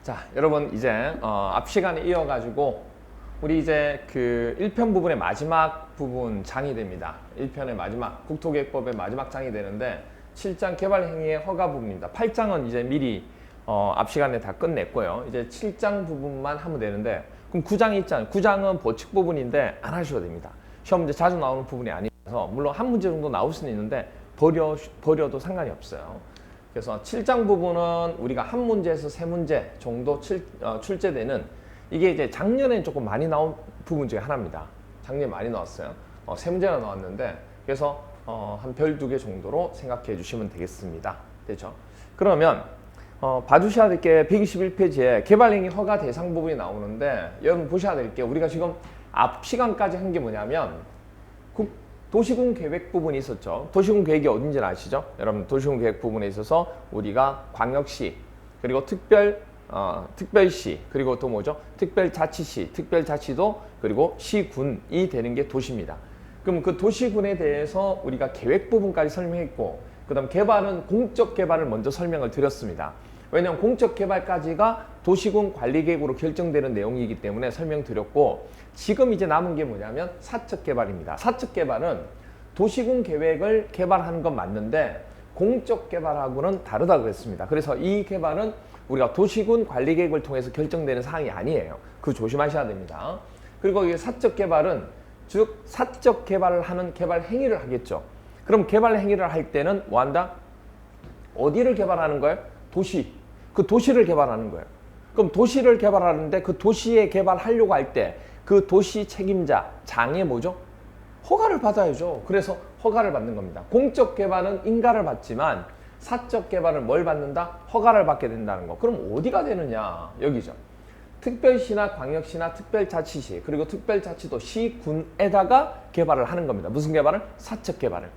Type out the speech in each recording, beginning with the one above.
자, 여러분 이제 앞 시간에 이어가지고 우리 이제 그 1편 부분의 마지막 부분 장이 됩니다. 1편의 마지막 국토계획법의 마지막 장이 되는데 7장 개발행위의 허가 부분입니다. 8장은 이제 미리 앞 시간에 다 끝냈고요. 이제 7장 부분만 하면 되는데 그럼 9장이 있잖아요. 9장은 보칙 부분인데 안 하셔도 됩니다. 시험 문제 자주 나오는 부분이 아니라서 물론 한 문제 정도 나올 수는 있는데 버려도 상관이 없어요. 그래서 7장 부분은 우리가 한 문제에서 세 문제 정도 출제되는 이게 이제 작년엔 조금 많이 나온 부분 중에 하나입니다. 작년에 많이 나왔어요. 세 문제나 나왔는데 그래서 한 별 2개 정도로 생각해 주시면 되겠습니다. 됐죠? 그러면 봐주셔야 될 게 121페이지에 개발행위 허가 대상 부분이 나오는데 여러분 보셔야 될 게 우리가 지금 앞 시간까지 한 게 뭐냐면 도시군 계획 부분이 있었죠. 도시군 계획이 어딘지 아시죠? 여러분 도시군 계획 부분에 있어서 우리가 광역시 그리고 특별시 그리고 또 뭐죠? 특별자치시, 특별자치도 그리고 시군이 되는 게 도시입니다. 그럼 그 도시군에 대해서 우리가 계획 부분까지 설명했고 그 다음 개발은 공적 개발을 먼저 설명을 드렸습니다. 왜냐하면 공적 개발까지가 도시군 관리계획으로 결정되는 내용이기 때문에 설명드렸고 지금 이제 남은 게 뭐냐면 사적 개발입니다. 사적 개발은 도시군 계획을 개발하는 건 맞는데 공적 개발하고는 다르다 그랬습니다. 그래서 이 개발은 우리가 도시군 관리계획을 통해서 결정되는 사항이 아니에요. 그거 조심하셔야 됩니다. 그리고 이 사적 개발은 즉 사적 개발을 하는 개발 행위를 하겠죠. 그럼 개발 행위를 할 때는 뭐 한다? 어디를 개발하는 거예요? 도시. 그 도시를 개발하는 거예요. 그럼 도시를 개발하는데 그 도시에 개발하려고 할 때 그 도시 책임자, 장에 뭐죠? 허가를 받아야죠. 그래서 허가를 받는 겁니다. 공적 개발은 인가를 받지만 사적 개발은 뭘 받는다? 허가를 받게 된다는 거. 그럼 어디가 되느냐? 여기죠. 특별시나 광역시나 특별자치시 그리고 특별자치도 시군에다가 개발을 하는 겁니다. 무슨 개발을? 사적 개발을.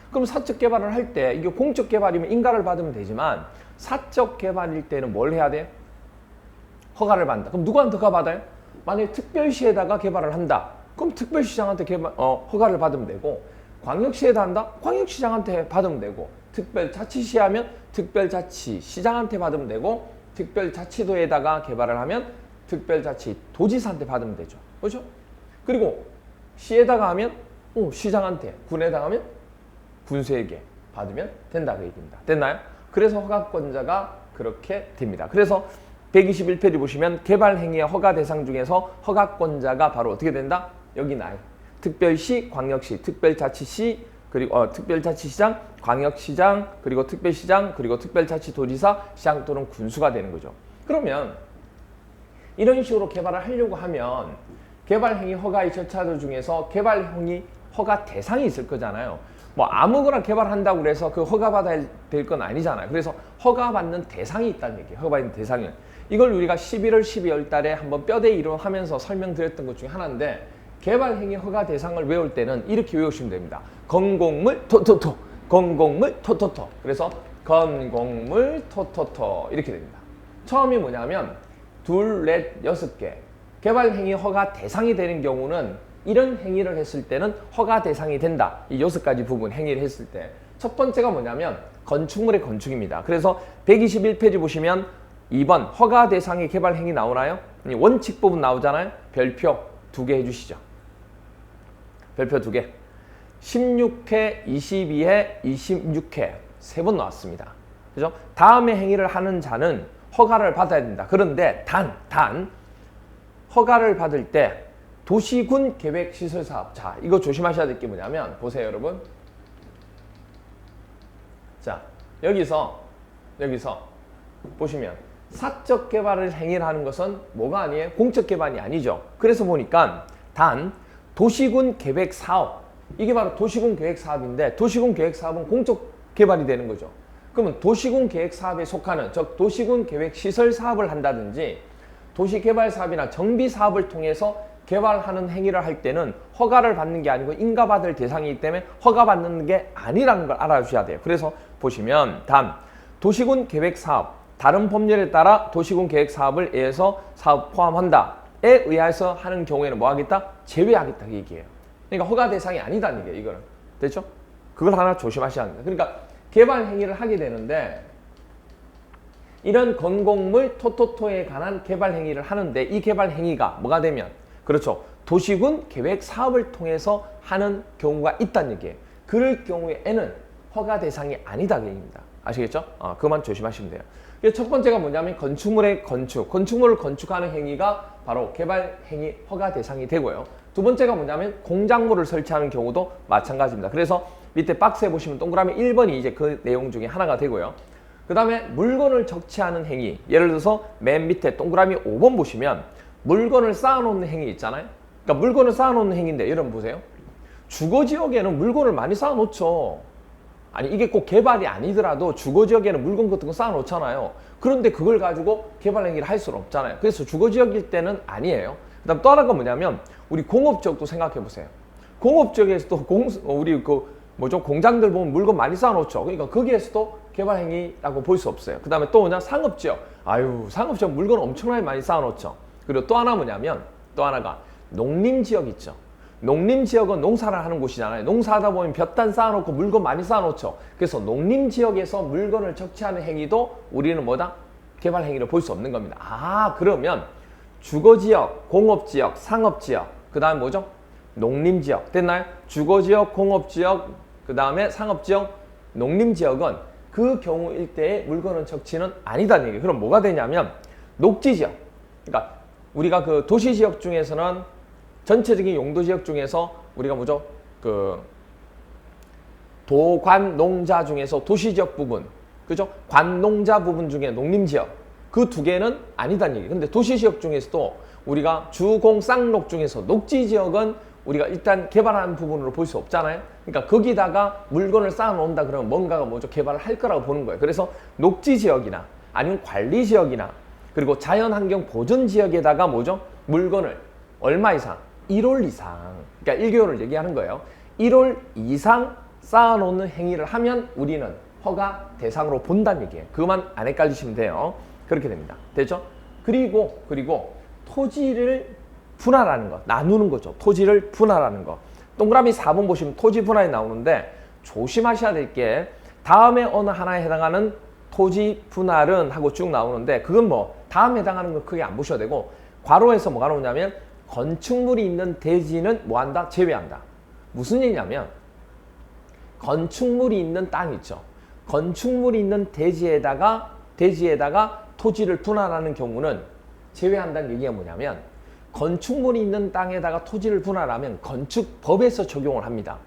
그럼 사적 개발을 할 때 이게 공적 개발이면 인가를 받으면 되지만 사적 개발일 때는 뭘 해야 돼요? 허가를 받는다. 그럼 누구한테 허가 받아요? 만약에 특별시에다가 개발을 한다. 그럼 특별시장한테 허가를 받으면 되고 광역시에다 한다? 광역시장한테 받으면 되고 특별자치시 하면 특별자치시장한테 받으면 되고 특별자치도에다가 개발을 하면 특별자치도지사한테 받으면 되죠. 그렇죠? 그리고 시에다가 하면 시장한테, 군에다가 하면 군수에게 받으면 된다 그 얘기입니다. 됐나요? 그래서 허가권자가 그렇게 됩니다. 그래서 121페이지 보시면 개발행위의 허가 대상 중에서 허가권자가 바로 어떻게 된다? 여기 나요. 특별시, 광역시, 특별자치시, 그리고 특별자치시장, 광역시장, 그리고 특별시장, 그리고 특별자치도지사, 시장 또는 군수가 되는 거죠. 그러면 이런 식으로 개발을 하려고 하면 개발행위 허가의 절차들 중에서 개발행위 허가 대상이 있을 거잖아요. 뭐 아무거나 개발한다고 그래서 그 허가받아야 될 건 아니잖아요. 그래서 허가받는 대상이 있다는 얘기예요. 허가받는 대상이. 이걸 우리가 11월, 12월 달에 한번 뼈대 이론하면서 설명드렸던 것 중에 하나인데 개발행위 허가 대상을 외울 때는 이렇게 외우시면 됩니다. 건공물 토토토, 건공물 토토토. 그래서 건공물 토토토 이렇게 됩니다. 처음이 뭐냐면 둘, 넷, 6개. 개발행위 허가 대상이 되는 경우는 이런 행위를 했을 때는 허가 대상이 된다. 이 6가지 부분 행위를 했을 때. 첫 번째가 뭐냐면 건축물의 건축입니다. 그래서 121페이지 보시면 2번 허가 대상의 개발 행위 나오나요? 원칙 부분 나오잖아요. 별표 2개 해주시죠. 별표 2개. 16회, 22회, 26회 3번 나왔습니다. 그죠? 다음에 행위를 하는 자는 허가를 받아야 된다. 그런데 단 허가를 받을 때 도시군 계획시설사업. 자, 이거 조심하셔야 될 게 뭐냐면 보세요, 여러분. 자, 여기서 보시면 사적 개발을 행위를 하는 것은 뭐가 아니에요? 공적 개발이 아니죠. 그래서 보니까 단 도시군 계획 사업. 이게 바로 도시군 계획 사업인데 도시군 계획 사업은 공적 개발이 되는 거죠. 그러면 도시군 계획 사업에 속하는 즉 도시군 계획 시설 사업을 한다든지 도시 개발 사업이나 정비 사업을 통해서 개발하는 행위를 할 때는 허가를 받는 게 아니고 인가받을 대상이기 때문에 허가받는 게 아니라는 걸 알아주셔야 돼요. 그래서 보시면 도시군 계획 사업 다른 법률에 따라 도시군 계획 사업을 예에서 사업 포함한다에 의해서 하는 경우에는 뭐 하겠다? 제외하겠다 그 얘기예요. 그러니까 허가 대상이 아니다는 얘기예요. 이거는. 됐죠? 그걸 하나 조심하셔야 합니다. 그러니까 개발 행위를 하게 되는데 이런 건공물 토토토에 관한 개발 행위를 하는데 이 개발 행위가 뭐가 되면 그렇죠. 도시군 계획 사업을 통해서 하는 경우가 있다는 얘기예요. 그럴 경우에는 허가 대상이 아니다 그 얘기입니다. 아시겠죠? 그만 조심하시면 돼요. 첫 번째가 뭐냐면 건축물의 건축물을 건축하는 행위가 바로 개발 행위 허가 대상이 되고요. 두 번째가 뭐냐면 공작물을 설치하는 경우도 마찬가지입니다. 그래서 밑에 박스에 보시면 동그라미 1번이 이제 그 내용 중에 하나가 되고요. 그 다음에 물건을 적치하는 행위. 예를 들어서 맨 밑에 동그라미 5번 보시면 물건을 쌓아놓는 행위 있잖아요. 그러니까 물건을 쌓아놓는 행위인데 여러분 보세요. 주거지역에는 물건을 많이 쌓아놓죠. 아니 이게 꼭 개발이 아니더라도 주거지역에는 물건 같은 거 쌓아놓잖아요. 그런데 그걸 가지고 개발 행위를 할 수는 없잖아요. 그래서 주거지역일 때는 아니에요. 그 다음 또 하나가 뭐냐면 우리 공업지역도 생각해 보세요. 공업지역에서도 우리 공장들 보면 물건 많이 쌓아놓죠. 그러니까 거기에서도 개발 행위라고 볼 수 없어요. 그 다음에 또 뭐냐 상업지역. 상업지역 물건 엄청나게 많이 쌓아놓죠. 그리고 또 하나 뭐냐면 또 하나가 농림지역 있죠. 농림지역은 농사를 하는 곳이잖아요. 농사하다 보면 볕단 쌓아놓고 물건 많이 쌓아놓죠. 그래서 농림지역에서 물건을 적치하는 행위도 우리는 뭐다? 개발 행위를 볼 수 없는 겁니다. 그러면 주거지역, 공업지역, 상업지역, 그 다음에 뭐죠? 농림지역 됐나요? 주거지역, 공업지역, 그 다음에 상업지역, 농림지역은 그 경우 일대의 물건을 적치는 아니다는 얘기예요. 그럼 뭐가 되냐면 녹지지역. 그러니까 우리가 그 도시지역 중에서는 전체적인 용도지역 중에서 우리가 뭐죠? 그 도관농자 중에서 도시지역 부분, 그죠? 관농자 부분 중에 농림지역 그 두 개는 아니다는 얘기예요. 근데 도시지역 중에서도 우리가 주공쌍록 중에서 녹지지역은 우리가 일단 개발하는 부분으로 볼 수 없잖아요. 그러니까 거기다가 물건을 쌓아놓는다 그러면 뭔가가 뭐죠? 개발을 할 거라고 보는 거예요. 그래서 녹지지역이나 아니면 관리지역이나 그리고 자연환경 보존지역에다가 뭐죠? 물건을 얼마 이상? 1월 이상, 그러니까 1개월을 얘기하는 거예요. 1월 이상 쌓아놓는 행위를 하면 우리는 허가 대상으로 본다는 얘기예요. 그것만 안 헷갈리시면 돼요. 그렇게 됩니다. 됐죠? 그리고 토지를 분할하는 거, 나누는 거죠. 토지를 분할하는 거. 동그라미 4번 보시면 토지 분할이 나오는데 조심하셔야 될 게 다음에 어느 하나에 해당하는 토지 분할은 하고 쭉 나오는데 그건 다음에 해당하는 거 크게 안 보셔도 되고 괄호에서 뭐가 나오냐면 건축물이 있는 대지는 뭐한다? 제외한다. 무슨 얘기냐면 건축물이 있는 땅 있죠. 건축물이 있는 대지에다가 토지를 분할하는 경우는 제외한다는 얘기가 뭐냐면 건축물이 있는 땅에다가 토지를 분할하면 건축법에서 적용을 합니다.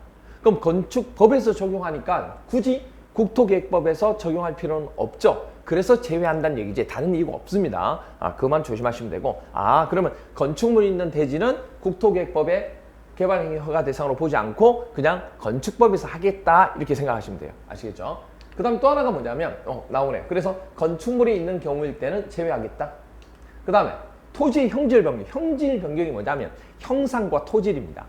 그럼 건축법에서 적용하니까 굳이 국토계획법에서 적용할 필요는 없죠. 그래서 제외한다는 얘기지 다른 이유가 없습니다. 그만 조심하시면 되고 그러면 건축물이 있는 대지는 국토계획법의 개발행위 허가 대상으로 보지 않고 그냥 건축법에서 하겠다 이렇게 생각하시면 돼요. 아시겠죠? 그 다음 또 하나가 뭐냐면 나오네. 그래서 건축물이 있는 경우일 때는 제외하겠다. 그 다음에 토지의 형질 변경. 형질 변경이 뭐냐면 형상과 토질입니다.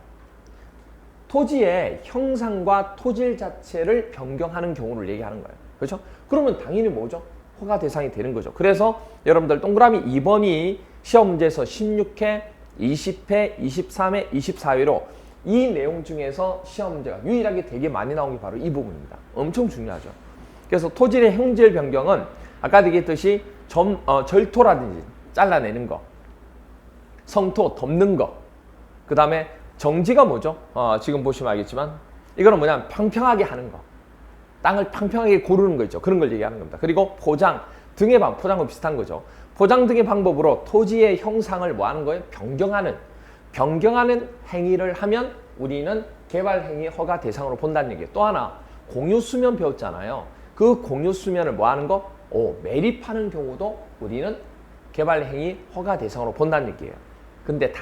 토지의 형상과 토질 자체를 변경하는 경우를 얘기하는 거예요. 그렇죠? 그러면 당연히 뭐죠? 허가 대상이 되는 거죠. 그래서 여러분들 동그라미 2번이 시험 문제에서 16회, 20회, 23회, 24회로 이 내용 중에서 시험 문제가 유일하게 되게 많이 나온 게 바로 이 부분입니다. 엄청 중요하죠. 그래서 토질의 형질 변경은 아까 얘기했듯이 절토라든지 잘라내는 거, 성토 덮는 거, 그 다음에 정지가 뭐죠? 지금 보시면 알겠지만 이거는 뭐냐면 평평하게 하는 거. 땅을 평평하게 고르는 거 있죠. 그런 걸 얘기하는 겁니다. 그리고 포장 등의 포장은 비슷한 거죠. 포장 등의 방법으로 토지의 형상을 뭐 하는 거예요? 변경하는 행위를 하면 우리는 개발 행위 허가 대상으로 본다는 얘기예요. 또 하나 공유 수면 배웠잖아요. 그 공유 수면을 뭐 하는 거? 매립하는 경우도 우리는 개발 행위 허가 대상으로 본다는 얘기예요. 근데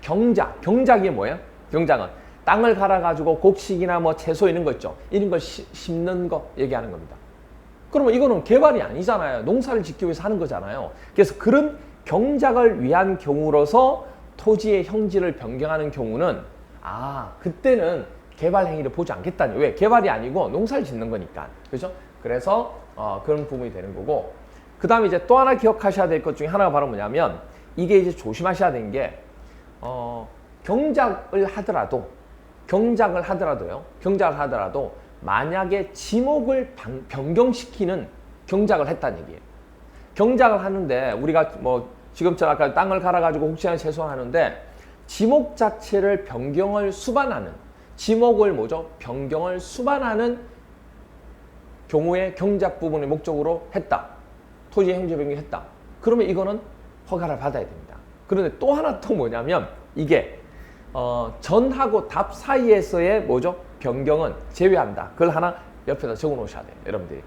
경작이 뭐예요? 경작은 땅을 갈아가지고 곡식이나 채소 이런 거 있죠. 이런 걸 심는 거 얘기하는 겁니다. 그러면 이거는 개발이 아니잖아요. 농사를 짓기 위해서 하는 거잖아요. 그래서 그런 경작을 위한 경우로서 토지의 형질을 변경하는 경우는 그때는 개발 행위를 보지 않겠다니. 왜? 개발이 아니고 농사를 짓는 거니까. 그렇죠? 그래서 그런 부분이 되는 거고. 그 다음에 이제 또 하나 기억하셔야 될 것 중에 하나가 바로 뭐냐면 이게 이제 조심하셔야 되는 게 경작을 하더라도 만약에 지목을 변경시키는 경작을 했다는 얘기예요. 경작을 하는데 우리가 뭐 지금처럼 아까 땅을 갈아가지고 혹시나 채소하는데 지목 자체를 변경을 수반하는 지목을 뭐죠? 변경을 수반하는 경우에 경작 부분의 목적으로 했다. 토지의 형질 변경했다. 그러면 이거는 허가를 받아야 됩니다. 그런데 또 하나 또 뭐냐면 이게 전하고 답 사이에서의 뭐죠? 변경은 제외한다. 그걸 하나 옆에다 적어 놓으셔야 돼요. 여러분들이.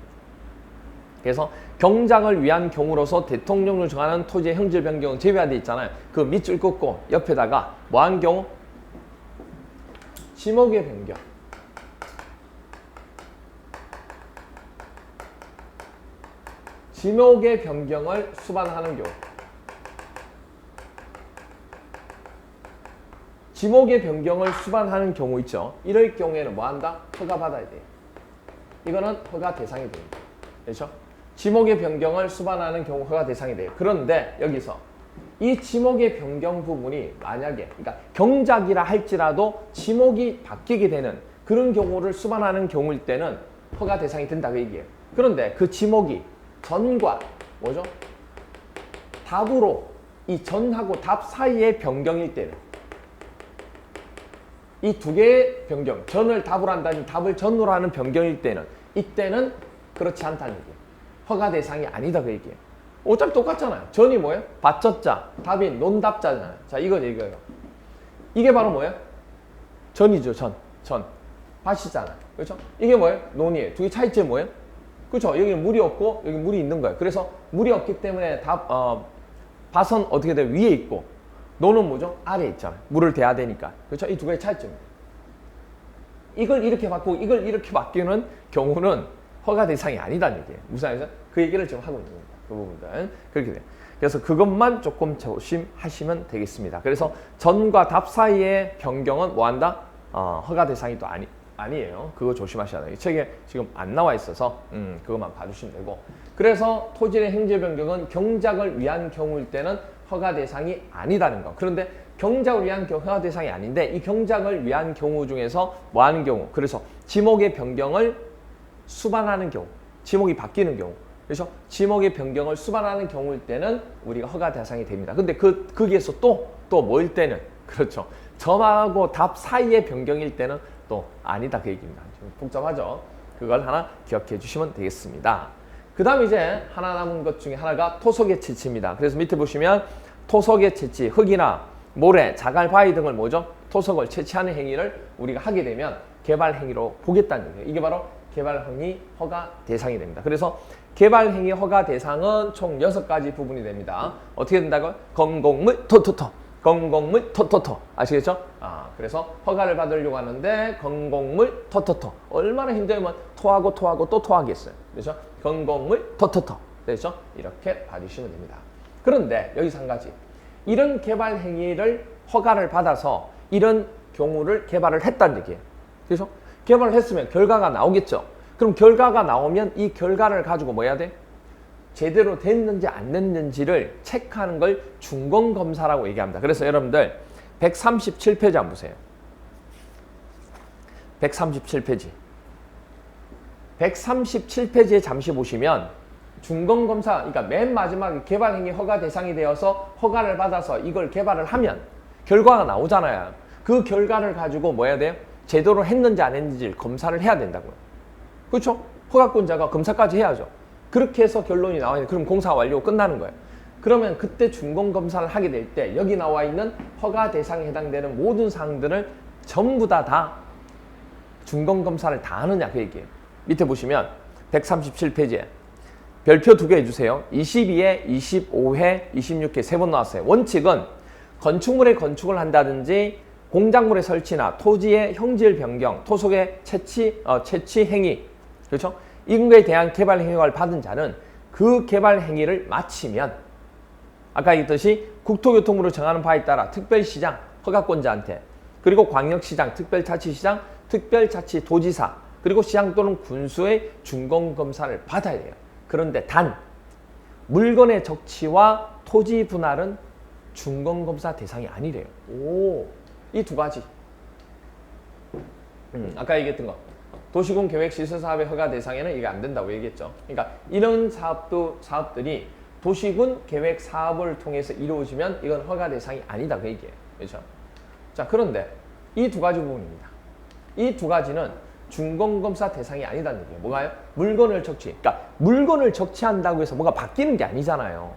그래서 경작을 위한 경우로서 대통령을 정하는 토지의 형질 변경은 제외하돼 있잖아요. 그 밑줄 긋고 옆에다가 뭐한 경우? 지목의 변경. 지목의 변경을 수반하는 경우. 지목의 변경을 수반하는 경우 있죠. 이럴 경우에는 뭐 한다? 허가받아야 돼요. 이거는 허가 대상이 됩니다. 그렇죠? 지목의 변경을 수반하는 경우 허가 대상이 돼요. 그런데 여기서 이 지목의 변경 부분이 만약에 그러니까 경작이라 할지라도 지목이 바뀌게 되는 그런 경우를 수반하는 경우일 때는 허가 대상이 된다 그 얘기예요. 그런데 그 지목이 전과 뭐죠? 답으로 이 전하고 답 사이의 변경일 때는 이 두 개의 변경, 전을 답으로 한다니 답을 전으로 하는 변경일 때는 이때는 그렇지 않다는 얘기예요. 허가 대상이 아니다 그 얘기예요. 어차피 똑같잖아요. 전이 뭐예요? 받쳤자, 답이 논답자잖아요. 자, 이건 이거예요. 이게 바로 뭐예요? 전이죠, 전. 밭이잖아요. 그렇죠? 이게 뭐예요? 논이에요. 두 개 차이점이 뭐예요? 그렇죠? 여기 물이 없고 여기 물이 있는 거예요. 그래서 물이 없기 때문에 밭은 어떻게 돼요? 위에 있고 논은 뭐죠? 아래에 있잖아요. 물을 대야 되니까. 그렇죠? 이 두 개의 차이점이에요. 이걸 이렇게 바꾸고 이걸 이렇게 바뀌는 경우는 허가 대상이 아니다는 얘기예요. 무슨 말이죠? 그 얘기를 지금 하고 있는 겁니다. 그 부분들. 그렇게 돼요. 그래서 그것만 조금 조심하시면 되겠습니다. 그래서 전과 답 사이의 변경은 뭐 한다? 허가 대상이 또 아니에요. 그거 조심하셔야 돼요. 이 책에 지금 안 나와 있어서 그것만 봐주시면 되고. 그래서 토지의 행제 변경은 경작을 위한 경우일 때는 허가 대상이 아니다는 거. 그런데 경작을 위한 경우 허가 대상이 아닌데 이 경작을 위한 경우 중에서 뭐 하는 경우? 그래서 지목의 변경을 수반하는 경우, 지목이 바뀌는 경우, 그렇죠? 지목의 변경을 수반하는 경우일 때는 우리가 허가 대상이 됩니다. 근데 거기에서 또 뭐일 때는 그렇죠. 점하고 답 사이의 변경일 때는 또 아니다 그 얘기입니다. 좀 복잡하죠? 그걸 하나 기억해 주시면 되겠습니다. 그 다음 이제 하나 남은 것 중에 하나가 토속의 채취입니다. 그래서 밑에 보시면 토속의 채취, 흙이나 모래, 자갈, 바위 등을 뭐죠? 토속을 채취하는 행위를 우리가 하게 되면 개발 행위로 보겠다는 거예요. 이게 바로 개발 행위 허가 대상이 됩니다. 그래서 개발 행위 허가 대상은 총 6가지 부분이 됩니다. 어떻게 된다고요? 건공물 토토토. 건공물 토토토. 아시겠죠? 그래서 허가를 받으려고 하는데 건공물 토토토. 얼마나 힘들면 토하고 또 토하겠어요. 그렇죠? 건공물 토토토. 그렇죠? 이렇게 봐주시면 됩니다. 그런데 여기서 한 가지. 이런 개발 행위를 허가를 받아서 이런 경우를 개발을 했다는 얘기예요. 그렇죠? 개발을 했으면 결과가 나오겠죠. 그럼 결과가 나오면 이 결과를 가지고 뭐 해야 돼? 제대로 됐는지 안 됐는지를 체크하는 걸 중공검사라고 얘기합니다. 그래서 여러분들 137페이지 한번 보세요. 137페이지. 137페이지에 잠시 보시면 중공검사, 그러니까 맨 마지막 개발행위 허가 대상이 되어서 허가를 받아서 이걸 개발을 하면 결과가 나오잖아요. 그 결과를 가지고 뭐 해야 돼요? 제대로 했는지 안 했는지 검사를 해야 된다고요. 그렇죠? 허가권자가 검사까지 해야죠. 그렇게 해서 결론이 나와요. 그럼 공사 완료 끝나는 거예요. 그러면 그때 준공검사를 하게 될 때 여기 나와 있는 허가 대상에 해당되는 모든 사항들을 전부 다 준공검사를 다 하느냐 그 얘기예요. 밑에 보시면 137페이지에 별표 2개 해주세요. 22회, 25회, 26회 3번 나왔어요. 원칙은 건축물에 건축을 한다든지 공작물의 설치나 토지의 형질 변경, 토속의 채취 행위, 그렇죠? 이거에 대한 개발 행위를 받은 자는 그 개발 행위를 마치면 아까 얘기했듯이 국토교통부로 정하는 바에 따라 특별시장, 허가권자한테 그리고 광역시장, 특별자치시장, 특별자치도지사 그리고 시장 또는 군수의 준공검사를 받아야 돼요. 그런데 단 물건의 적치와 토지 분할은 준공검사 대상이 아니래요. 이 2가지. 아까 얘기했던 거. 도시군 계획 시설 사업의 허가 대상에는 이게 안 된다고 얘기했죠. 그러니까 이런 사업들이 도시군 계획 사업을 통해서 이루어지면 이건 허가 대상이 아니다 그 얘기예요. 그렇죠? 자, 그런데 이 두 가지 부분입니다. 이 두 가지는 준공검사 대상이 아니다는 얘기예요. 뭐가요? 물건을 적치. 그러니까 물건을 적치한다고 해서 뭔가 바뀌는 게 아니잖아요.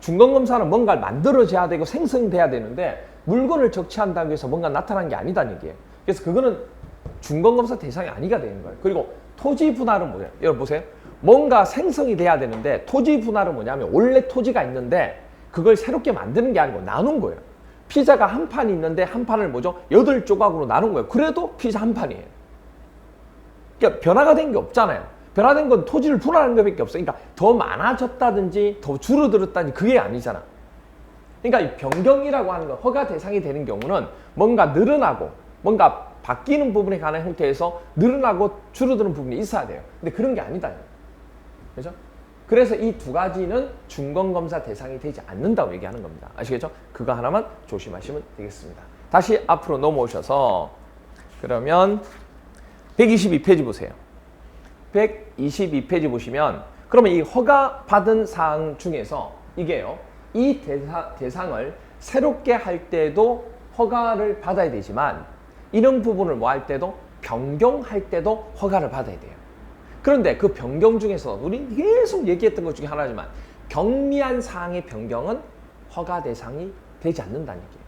준공검사는 뭔가를 만들어져야 되고 생성돼야 되는데 물건을 적치한다고 해서 뭔가 나타난 게 아니다는 얘기예요. 그래서 그거는 준공검사 대상이 아니가 되는 거예요. 그리고 토지 분할은 뭐예요? 여러분 보세요. 뭔가 생성이 돼야 되는데 토지 분할은 뭐냐면 원래 토지가 있는데 그걸 새롭게 만드는 게 아니고 나눈 거예요. 피자가 한 판이 있는데 한 판을 뭐죠? 8조각으로 나눈 거예요. 그래도 피자 한 판이에요. 그러니까 변화가 된 게 없잖아요. 변화된 건 토지를 분할하는 것밖에 없어요. 그러니까 더 많아졌다든지 더 줄어들었다든지 그게 아니잖아. 그러니까 이 변경이라고 하는 건 허가 대상이 되는 경우는 뭔가 늘어나고 뭔가 바뀌는 부분에 관한 형태에서 늘어나고 줄어드는 부분이 있어야 돼요. 근데 그런 게 아니다. 그렇죠? 그래서 이 두 가지는 준공검사 대상이 되지 않는다고 얘기하는 겁니다. 아시겠죠? 그거 하나만 조심하시면 되겠습니다. 다시 앞으로 넘어오셔서 그러면 122페이지 보세요. 122페이지 보시면 그러면 이 허가받은 사항 중에서 이게요. 이 대상을 새롭게 할 때도 허가를 받아야 되지만 이런 부분을 뭐 할 때도 변경할 때도 허가를 받아야 돼요. 그런데 그 변경 중에서 우리 계속 얘기했던 것 중에 하나지만 경미한 사항의 변경은 허가 대상이 되지 않는다는 얘기예요.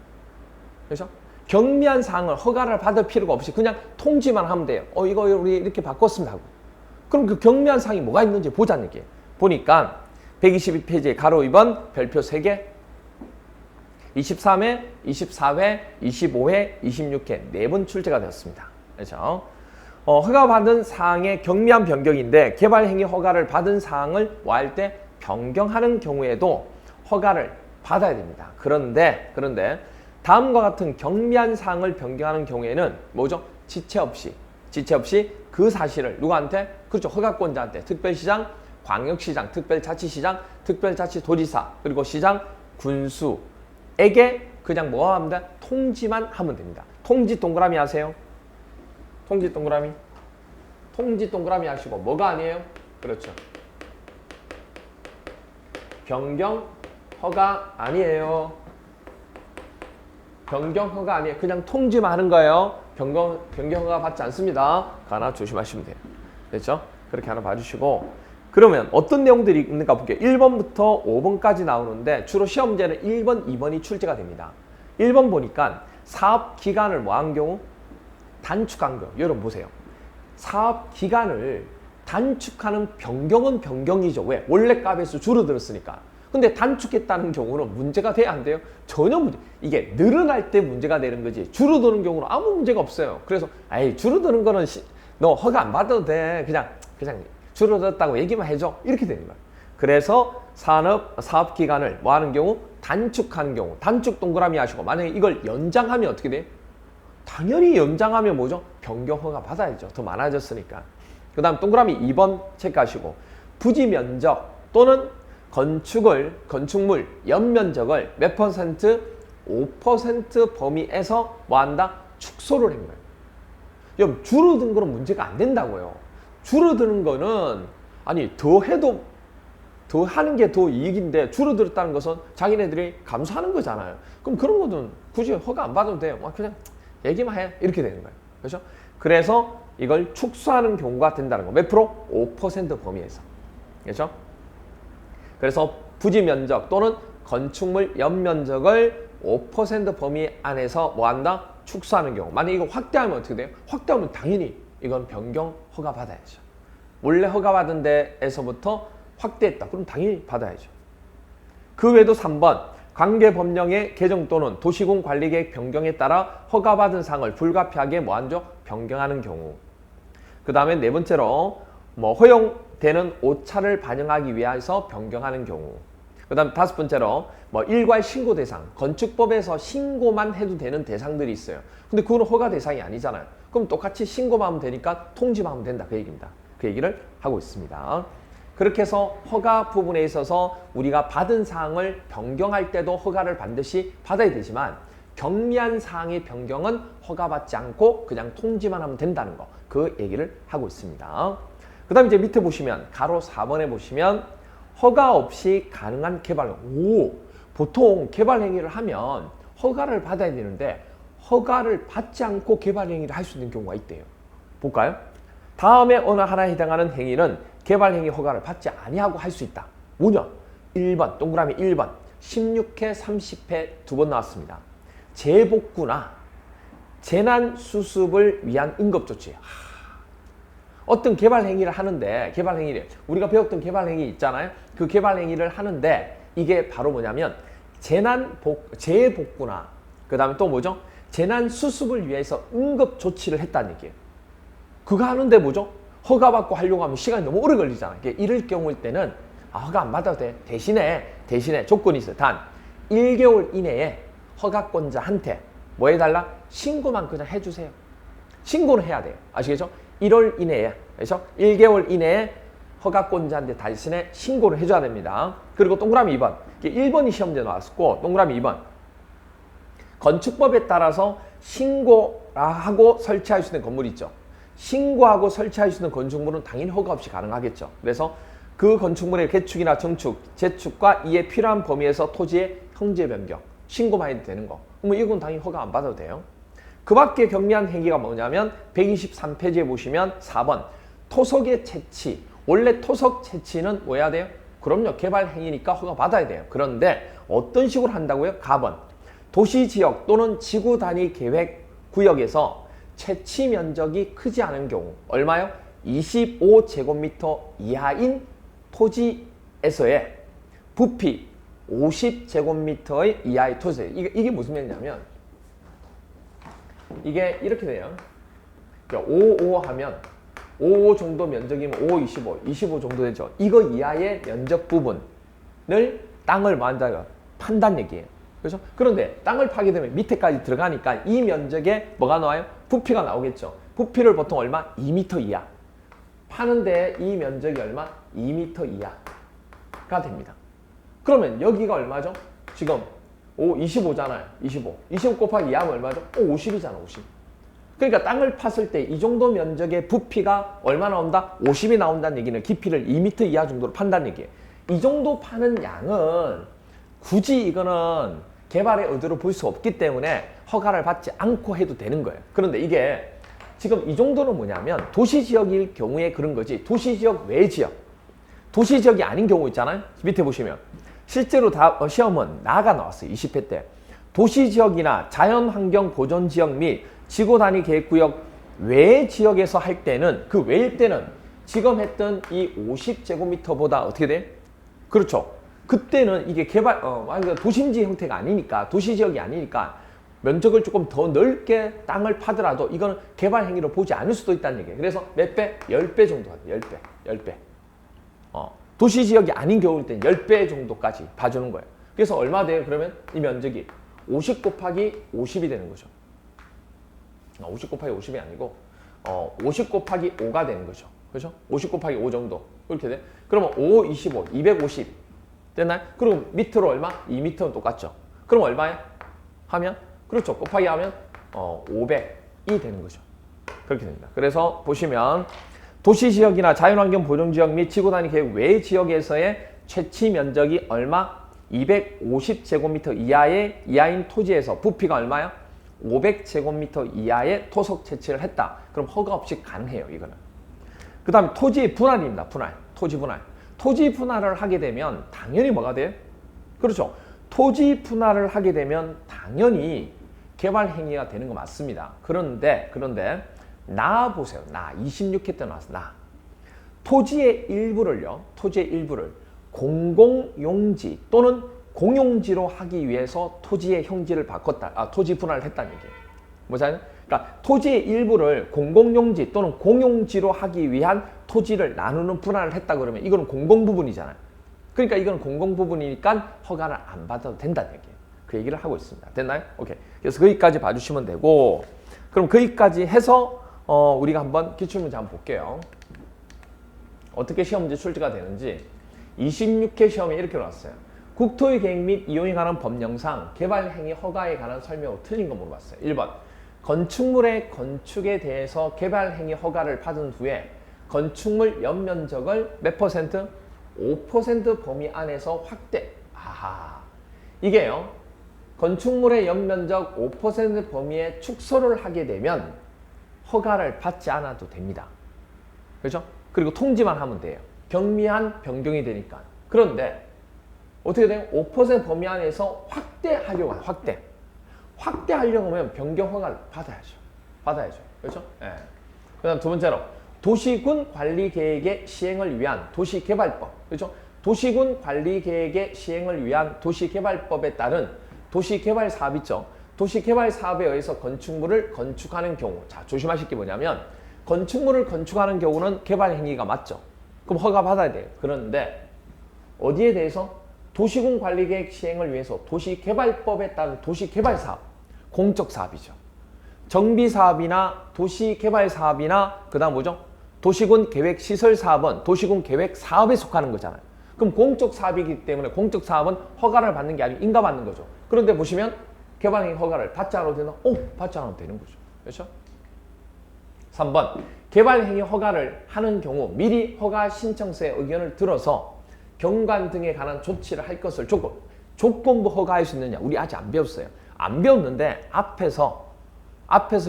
그렇죠? 경미한 사항을 허가를 받을 필요가 없이 그냥 통지만 하면 돼요. 이거 우리 이렇게 바꿨습니다 하고. 그럼 그 경미한 사항이 뭐가 있는지 보자는 얘기예요. 보니까 122페이지에 가로 2번 별표 3개 23회, 24회, 25회, 26회 4번 출제가 되었습니다. 그렇죠? 허가받은 사항의 경미한 변경인데 개발행위 허가를 받은 사항을 뭐 할 때 변경하는 경우에도 허가를 받아야 됩니다. 그런데 다음과 같은 경미한 사항을 변경하는 경우에는 뭐죠? 지체 없이 그 사실을 누구한테? 그렇죠. 허가권자한테 특별시장, 광역시장, 특별자치시장, 특별자치도지사 그리고 시장, 군수에게 그냥 뭐 하면 돼? 통지만 하면 됩니다. 통지 동그라미 하세요. 통지 동그라미 하시고 뭐가 아니에요? 그렇죠. 변경 허가 아니에요. 변경 허가 아니에요. 그냥 통지만 하는 거예요. 변경 허가 받지 않습니다. 하나 조심하시면 돼요. 됐죠? 그렇게 하나 봐주시고 그러면 어떤 내용들이 있는가 볼게요. 1번부터 5번까지 나오는데 주로 시험제는 1번, 2번이 출제가 됩니다. 1번 보니까 사업 기간을 뭐 한 경우? 단축한 경우. 여러분 보세요. 사업 기간을 단축하는 변경은 변경이죠. 왜? 원래 값에서 줄어들었으니까. 근데 단축했다는 경우는 문제가 돼야 안 돼요? 전혀 문제. 이게 늘어날 때 문제가 되는 거지 줄어드는 경우는 아무 문제가 없어요. 그래서 줄어드는 거는 너 허가 안 받아도 돼. 그냥 줄어들었다고 얘기만 해줘. 이렇게 되는 거예요. 그래서 사업 기간을 뭐 하는 경우? 단축한 경우. 단축 동그라미 하시고 만약에 이걸 연장하면 어떻게 돼요? 당연히 연장하면 뭐죠? 변경 허가 받아야죠. 더 많아졌으니까. 그 다음 동그라미 2번 체크하시고 부지 면적 또는 건축물 연면적을 몇 퍼센트? 5% 범위에서 뭐 한다? 축소를 한 거예요. 여러분 줄어든 거는 문제가 안 된다고요. 줄어드는 거는 더 해도 더 하는 게 더 이익인데 줄어들었다는 것은 자기네들이 감수하는 거잖아요. 그럼 그런 거는 굳이 허가 안 받아도 돼요. 그냥 얘기만 해. 이렇게 되는 거예요. 그렇죠? 그래서 이걸 축소하는 경우가 된다는 거. 몇 프로? 5% 범위에서. 그렇죠? 그래서 부지 면적 또는 건축물 연면적을 5% 범위 안에서 뭐 한다? 축소하는 경우. 만약에 이거 확대하면 어떻게 돼요? 확대하면 당연히 이건 변경 허가 받아야죠. 원래 허가 받은 데에서부터 확대했다. 그럼 당연히 받아야죠. 그 외에도 3번. 관계법령의 개정 또는 도시군 관리계획 변경에 따라 허가받은 사항을 불가피하게 뭐한죠? 변경하는 경우. 그 다음에 네 번째로 허용되는 오차를 반영하기 위해서 변경하는 경우. 그 다음 다섯 번째로 일괄 신고 대상. 건축법에서 신고만 해도 되는 대상들이 있어요. 근데 그거는 허가 대상이 아니잖아요. 그럼 똑같이 신고만 하면 되니까 통지만 하면 된다. 그 얘기입니다. 그 얘기를 하고 있습니다. 그렇게 해서 허가 부분에 있어서 우리가 받은 사항을 변경할 때도 허가를 반드시 받아야 되지만 경미한 사항의 변경은 허가받지 않고 그냥 통지만 하면 된다는 거. 그 얘기를 하고 있습니다. 그 다음에 이제 밑에 보시면 가로 4번에 보시면 허가 없이 가능한 개발. 보통 개발 행위를 하면 허가를 받아야 되는데 허가를 받지 않고 개발 행위를 할 수 있는 경우가 있대요. 볼까요? 다음에 어느 하나에 해당하는 행위는 개발 행위 허가를 받지 아니하고 할 수 있다. 뭐냐? 1번 동그라미 1번 16회 30회 두 번 나왔습니다. 재복구나 재난 수습을 위한 응급조치. 어떤 개발 행위를 하는데 개발 행위를 우리가 배웠던 개발 행위 있잖아요. 그 개발 행위를 하는데 이게 바로 뭐냐면 재복구나 그 다음에 또 뭐죠? 재난 수습을 위해서 응급 조치를 했다는 얘기예요. 그거 하는데 뭐죠? 허가받고 하려고 하면 시간이 너무 오래 걸리잖아요. 이럴 경우일 때는 허가 안 받아도 돼. 대신에 조건이 있어요. 단 1개월 이내에 허가권자한테 뭐 해달라? 신고만 그냥 해주세요. 신고는 해야 돼요. 아시겠죠? 1월 이내에 그래서 1개월 이내에 허가권자한테 대신에 신고를 해줘야 됩니다. 그리고 동그라미 2번 1번이 시험지에 나왔고 동그라미 2번 건축법에 따라서 신고하고 설치할 수 있는 건물이 있죠. 신고하고 설치할 수 있는 건축물은 당연히 허가 없이 가능하겠죠. 그래서 그 건축물의 개축이나 정축, 재축과 이에 필요한 범위에서 토지의 형제 변경, 신고만 해도 되는 거. 그러면 이건 당연히 허가 안 받아도 돼요. 그 밖에 경미한 행위가 뭐냐면 123페이지에 보시면 4번 토석의 채취. 원래 토석 채취는 뭐 해야 돼요? 그럼요. 개발 행위니까 허가 받아야 돼요. 그런데 어떤 식으로 한다고요? 가번. 도시지역 또는 지구 단위 계획 구역에서 채취 면적이 크지 않은 경우 얼마요? 25제곱미터 이하인 토지에서의 부피 50제곱미터의 이하의 토지. 이게 무슨 얘기냐면 이게 이렇게 돼요. 55 하면 55 정도 면적이면 55, 25 정도 되죠. 이거 이하의 면적 부분을 땅을 만다가 판단 얘기예요. 그렇죠? 그런데 땅을 파게 되면 밑에까지 들어가니까 이 면적에 뭐가 나와요? 부피가 나오겠죠. 부피를 보통 얼마? 2m 이하. 파는데 이 면적이 얼마? 2m 이하가 됩니다. 그러면 여기가 얼마죠? 지금 25잖아요. 25 곱하기 2하면 얼마죠? 50이잖아. 50. 그러니까 땅을 팠을 때 이 정도 면적의 부피가 얼마 나온다? 50이 나온다는 얘기는 깊이를 2m 이하 정도로 판다는 얘기예요. 이 정도 파는 양은 굳이 이거는 개발의 의도로 볼 수 없기 때문에 허가를 받지 않고 해도 되는 거예요. 그런데 이게 지금 이 정도는 뭐냐면 도시지역일 경우에 그런 거지 도시지역 외 지역, 도시지역이 아닌 경우 있잖아요. 밑에 보시면 실제로 다 시험은 나가 나왔어요. 20회 때. 도시지역이나 자연환경보존지역 및 지구단위 계획구역 외 지역에서 할 때는 그 외일 때는 지금 했던 이 50제곱미터보다 어떻게 돼? 그렇죠. 그때는 이게 개발, 도심지 형태가 아니니까, 도시지역이 아니니까 면적을 조금 더 넓게 땅을 파더라도 이거는 개발 행위로 보지 않을 수도 있다는 얘기예요. 그래서 몇 배? 10배 정도 하죠. 10배. 도시지역이 아닌 경우일 땐 10배 정도까지 봐주는 거예요. 그래서 얼마 돼요? 그러면 이 면적이 50 곱하기 50이 되는 거죠. 50 곱하기 50이 아니고 50 곱하기 5가 되는 거죠. 그렇죠? 50 곱하기 5 정도. 그렇게 돼. 그러면 5, 25, 250 됐나요? 그리고 밑으로 얼마? 2m는 똑같죠. 그럼 얼마에? 하면? 그렇죠. 곱하기 하면 500이 되는 거죠. 그렇게 됩니다. 그래서 보시면 도시지역이나 자연환경보존지역 및 지구단위 계획 외 지역에서의 채취 면적이 얼마? 250제곱미터 이하인 토지에서 부피가 얼마야? 500제곱미터 이하의 토속 채취를 했다. 그럼 허가 없이 가능해요. 이거는. 그 다음에 토지 분할입니다. 토지 분할. 토지 분할을 하게 되면 당연히 뭐가 돼요? 그렇죠. 토지 분할을 하게 되면 당연히 개발 행위가 되는 거 맞습니다. 그런데 나 보세요. 나 26회 때 나왔어. 나 토지의 일부를 공공용지 또는 공용지로 하기 위해서 토지의 형질을 바꿨다. 토지 분할을 했다는 얘기예요. 뭐잖아요? 그러니까 토지의 일부를 공공용지 또는 공용지로 하기 위한 토지를 나누는 분할을 했다 그러면 이거는 공공부분이잖아요. 그러니까 이건 공공부분이니까 허가를 안 받아도 된다는 얘기예요. 그 얘기를 하고 있습니다. 됐나요? 오케이. 그래서 거기까지 봐주시면 되고 그럼 거기까지 해서 우리가 한번 기출문제 한번 볼게요. 어떻게 시험 문제 출제가 되는지 26회 시험에 이렇게 나왔어요. 국토의 계획 및 이용에 관한 법령상 개발 행위 허가에 관한 설명으로 틀린 거 물어봤어요. 1번. 건축물의 건축에 대해서 개발 행위 허가를 받은 후에 건축물 연면적을 몇 퍼센트? 5% 범위 안에서 확대. 아하. 이게요. 건축물의 연면적 5% 범위에 축소를 하게 되면 허가를 받지 않아도 됩니다. 그렇죠? 그리고 통지만 하면 돼요. 경미한 변경이 되니까. 그런데 어떻게 돼요? 5% 범위 안에서 확대하려고 해요. 확대하려고 하면 변경 허가를 받아야죠. 그렇죠? 예. 그다음 두 번째로 도시군 관리 계획의 시행을 위한 도시개발법. 그렇죠? 도시군 관리 계획의 시행을 위한 도시개발법에 따른 도시개발 사업 있죠. 도시개발 사업에 의해서 건축물을 건축하는 경우. 자, 조심하실 게 뭐냐면 건축물을 건축하는 경우는 개발 행위가 맞죠. 그럼 허가 받아야 돼요. 그런데 어디에 대해서? 도시군 관리계획 시행을 위해서 도시개발법에 따른 도시개발사업, 공적사업이죠. 정비사업이나 도시개발사업이나 그 다음 뭐죠? 도시군 계획시설사업은 도시군 계획사업에 속하는 거잖아요. 그럼 공적사업이기 때문에 공적사업은 허가를 받는 게 아니고 인가받는 거죠. 그런데 보시면 개발행위 허가를 받지 않아도 되나? 받지 않아도 되는 거죠. 그렇죠? 3번. 개발행위 허가를 하는 경우 미리 허가 신청서의 의견을 들어서 경관 등에 관한 조치를 할 것을 조건부 허가할 수 있느냐? 우리 아직 안 배웠어요. 안 배웠는데 앞에서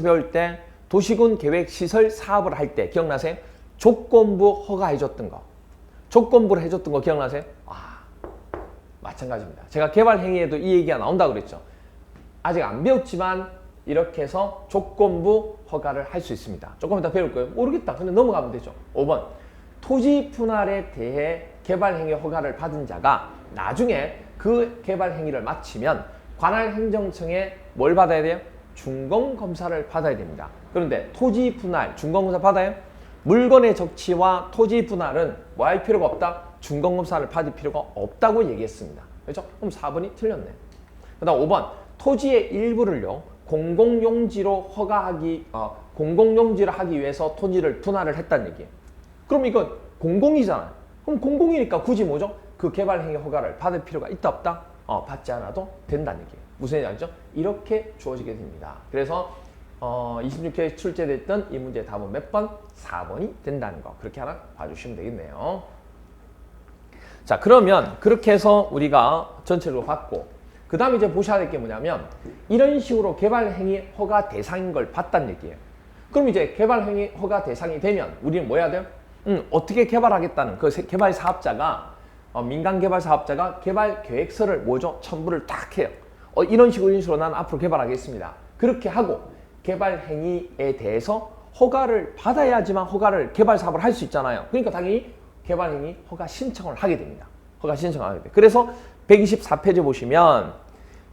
배울 때 도시군 계획 시설 사업을 할 때 기억나세요? 조건부 허가해줬던 거. 조건부를 해줬던 거 기억나세요? 마찬가지입니다. 제가 개발 행위에도 이 얘기가 나온다고 그랬죠. 아직 안 배웠지만 이렇게 해서 조건부 허가를 할 수 있습니다. 조금 이따 배울 거예요. 모르겠다. 근데 넘어가면 되죠. 5번. 토지 분할에 대해 개발 행위 허가를 받은 자가 나중에 그 개발 행위를 마치면 관할 행정청에 뭘 받아야 돼요? 준공검사를 받아야 됩니다. 그런데 토지 분할, 준공검사 받아요? 물건의 적치와 토지 분할은 뭐 할 필요가 없다? 준공검사를 받을 필요가 없다고 얘기했습니다. 그렇죠? 그럼 4번이 틀렸네. 그 다음 5번. 토지의 일부를요, 공공용지로 공공용지를 하기 위해서 토지를 분할을 했다는 얘기예요. 그럼 이건 공공이잖아요. 그럼 공공이니까 굳이 뭐죠? 그 개발행위 허가를 받을 필요가 있다 없다? 받지 않아도 된다는 얘기예요. 무슨 얘기인지 알죠? 이렇게 주어지게 됩니다. 그래서 26회에 출제됐던 이 문제의 답은 몇 번? 4번이 된다는 거. 그렇게 하나 봐주시면 되겠네요. 자, 그러면 그렇게 해서 우리가 전체적으로 봤고, 그 다음에 이제 보셔야 될 게 뭐냐면 이런 식으로 개발행위 허가 대상인 걸 봤다는 얘기예요. 그럼 이제 개발행위 허가 대상이 되면 우리는 뭐 해야 돼요? 어떻게 개발하겠다는 그 개발 사업자가 민간 개발 사업자가 개발 계획서를 뭐죠? 첨부를 딱 해요. 이런 식으로 난 앞으로 개발하겠습니다. 그렇게 하고 개발 행위에 대해서 허가를 받아야지만 개발 사업을 할 수 있잖아요. 그러니까 당연히 개발 행위 허가 신청을 하게 됩니다. 허가 신청을 하게 돼요. 그래서 124페이지 보시면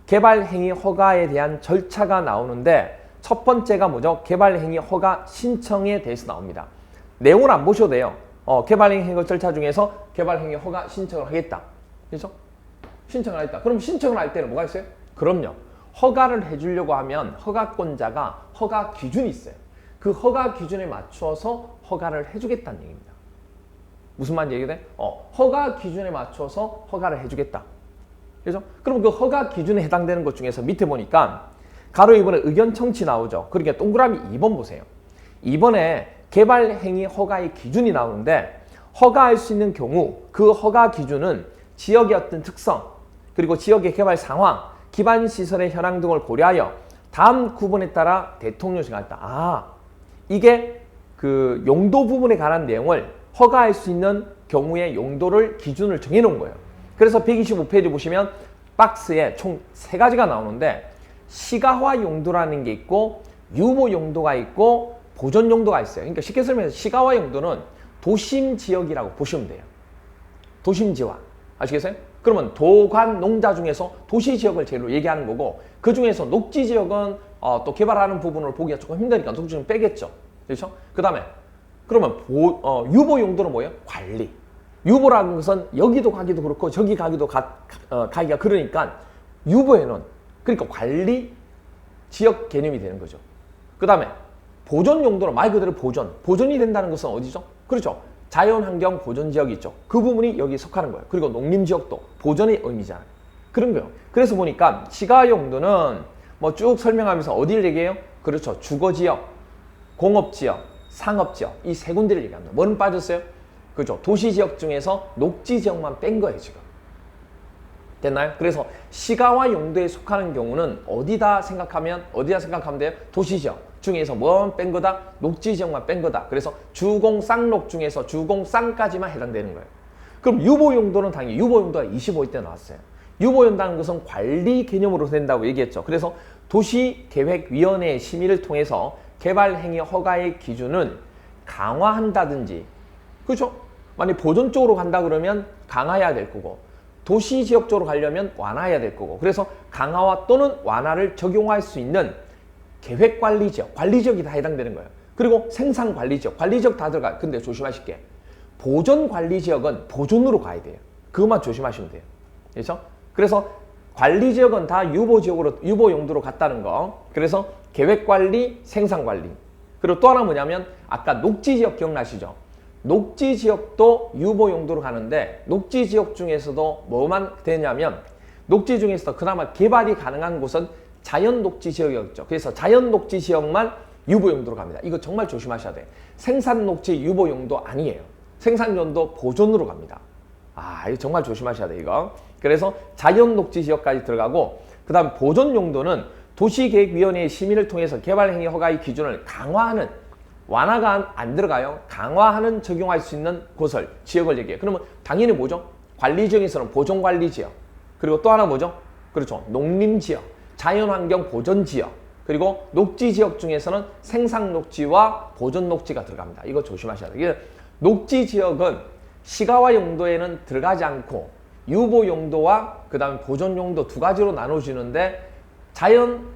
개발 행위 허가에 대한 절차가 나오는데 첫 번째가 뭐죠? 개발 행위 허가 신청에 대해서 나옵니다. 내용을 안 보셔도 돼요. 개발행위 허가 절차 중에서 개발행위 허가 신청을 하겠다. 그렇죠? 신청을 하겠다. 그럼 신청을 할 때는 뭐가 있어요? 그럼요. 허가를 해주려고 하면 허가권자가 허가 기준이 있어요. 그 허가 기준에 맞춰서 허가를 해주겠다는 얘기입니다. 무슨 말인지 얘기돼? 허가 기준에 맞춰서 허가를 해주겠다. 그렇죠? 그럼 그 허가 기준에 해당되는 것 중에서 밑에 보니까 가로 2번에 의견 청취 나오죠. 그러니까 동그라미 2번 보세요. 2번에 개발 행위 허가의 기준이 나오는데 허가할 수 있는 경우 그 허가 기준은 지역의 어떤 특성 그리고 지역의 개발 상황, 기반 시설의 현황 등을 고려하여 다음 구분에 따라 대통령령이 있다. 이게 그 용도 부분에 관한 내용을 허가할 수 있는 경우의 용도를 기준을 정해 놓은 거예요. 그래서 125페이지 보시면 박스에 총 3가지가 나오는데 시가화 용도라는 게 있고 유보 용도가 있고 보존 용도가 있어요. 그러니까 쉽게 설명해서 시가화 용도는 도심 지역이라고 보시면 돼요. 도심 지화. 아시겠어요? 그러면 도관 농자 중에서 도시 지역을 제로 얘기하는 거고 그 중에서 녹지 지역은 또 개발하는 부분을 보기가 조금 힘드니까 녹지 지역은 빼겠죠. 그렇죠? 그 다음에 그러면 유보 용도는 뭐예요? 관리. 유보라는 것은 여기도 가기도 그렇고 저기 가기도 가기가 그러니까 유보에는 그러니까 관리 지역 개념이 되는 거죠. 그 다음에 보존 용도는 말 그대로 보존이 된다는 것은 어디죠? 그렇죠. 자연환경 보존지역이 있죠. 그 부분이 여기 속하는 거예요. 그리고 농림지역도 보존의 의미잖아요. 그런 거예요. 그래서 보니까 시가용도는 뭐 쭉 설명하면서 어디를 얘기해요? 그렇죠. 주거지역, 공업지역, 상업지역 이 세 군데를 얘기합니다. 뭐는 빠졌어요? 그렇죠. 도시지역 중에서 녹지지역만 뺀 거예요. 지금. 됐나요? 그래서 시가와 용도에 속하는 경우는 어디다 생각하면 돼요? 도시지역 중에서 뭐만 뺀 거다? 녹지지역만 뺀 거다. 그래서 주공쌍록 중에서 주공쌍까지만 해당되는 거예요. 그럼 유보용도는 당연히 유보용도가 25일 때 나왔어요. 유보용도라는 것은 관리 개념으로 된다고 얘기했죠. 그래서 도시계획위원회의 심의를 통해서 개발행위 허가의 기준은 강화한다든지, 그렇죠? 만약 보존 쪽으로 간다 그러면 강화해야 될 거고, 도시지역 쪽으로 가려면 완화해야 될 거고, 그래서 강화와 또는 완화를 적용할 수 있는 계획관리지역, 관리지역이 다 해당되는 거예요. 그리고 생산관리지역, 관리지역 다 들어가요. 근데 조심하실 게 보존관리지역은 보존으로 가야 돼요. 그것만 조심하시면 돼요. 그렇죠? 그래서 관리지역은 다 유보지역으로, 유보용도로 갔다는 거. 그래서 계획관리, 생산관리. 그리고 또 하나 뭐냐면 아까 녹지지역 기억나시죠? 녹지지역도 유보용도로 가는데 녹지지역 중에서도 뭐만 되냐면 녹지 중에서도 그나마 개발이 가능한 곳은 자연녹지지역이었죠. 그래서 자연녹지지역만 유보용도로 갑니다. 이거 정말 조심하셔야 돼요. 생산녹지 유보용도 아니에요. 생산용도 보존으로 갑니다. 이거 정말 조심하셔야 돼요. 이거. 그래서 자연녹지지역까지 들어가고 그 다음 보존용도는 도시계획위원회의 심의를 통해서 개발행위 허가의 기준을 강화하는, 완화가 안 들어가요. 강화하는 적용할 수 있는 곳을, 지역을 얘기해요. 그러면 당연히 뭐죠? 관리지역에서는 보존관리지역. 그리고 또 하나 뭐죠? 그렇죠. 농림지역, 자연환경 보존지역. 그리고 녹지지역 중에서는 생산녹지와 보존녹지가 들어갑니다. 이거 조심하셔야 돼요. 녹지지역은 시가와 용도에는 들어가지 않고 유보용도와 그 다음에 보존용도 두 가지로 나눠지는데 자연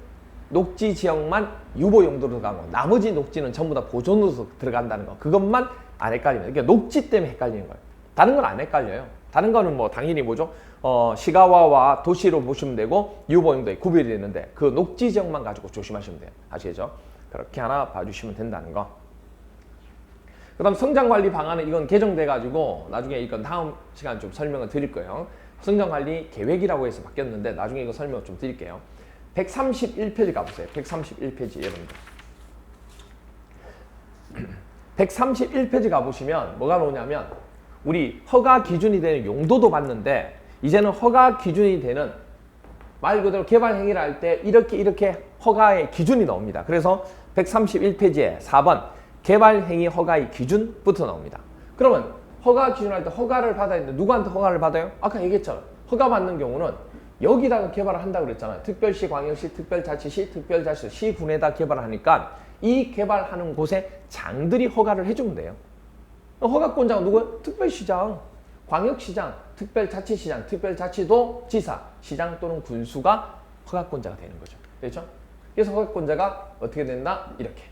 녹지 지역만 유보용도로 들어가고 나머지 녹지는 전부 다 보존으로 들어간다는 거. 그것만 안 헷갈리면. 그러니까 녹지 때문에 헷갈리는 거예요. 다른 건 안 헷갈려요. 다른 거는 뭐 당연히 뭐죠? 시가와와 도시로 보시면 되고 유보용도에 구별이 되는데 그 녹지 지역만 가지고 조심하시면 돼요. 아시겠죠? 그렇게 하나 봐주시면 된다는 거. 그 다음 성장관리 방안은 이건 개정돼 가지고 나중에 이건 다음 시간에 좀 설명을 드릴 거예요. 성장관리 계획이라고 해서 바뀌었는데 나중에 이거 설명 좀 드릴게요. 131페이지 가보세요. 131페이지 여러분들. 131페이지 가보시면 뭐가 나오냐면 우리 허가 기준이 되는 용도도 봤는데 이제는 허가 기준이 되는 말 그대로 개발 행위를 할 때 이렇게 허가의 기준이 나옵니다. 그래서 131페이지에 4번 개발 행위 허가의 기준부터 나옵니다. 그러면 허가 기준을 할 때 허가를 받아야 되는데 누구한테 허가를 받아요? 아까 얘기했잖아요. 허가 받는 경우는 여기다가 개발을 한다고 그랬잖아요. 특별시, 광역시, 특별자치시, 특별자치도, 시군에다 개발을 하니까 이 개발하는 곳에 장들이 허가를 해주면 돼요. 허가권자가 누구예요? 특별시장, 광역시장, 특별자치시장, 특별자치도 지사, 시장 또는 군수가 허가권자가 되는 거죠. 그렇죠? 그래서 허가권자가 어떻게 된다? 이렇게.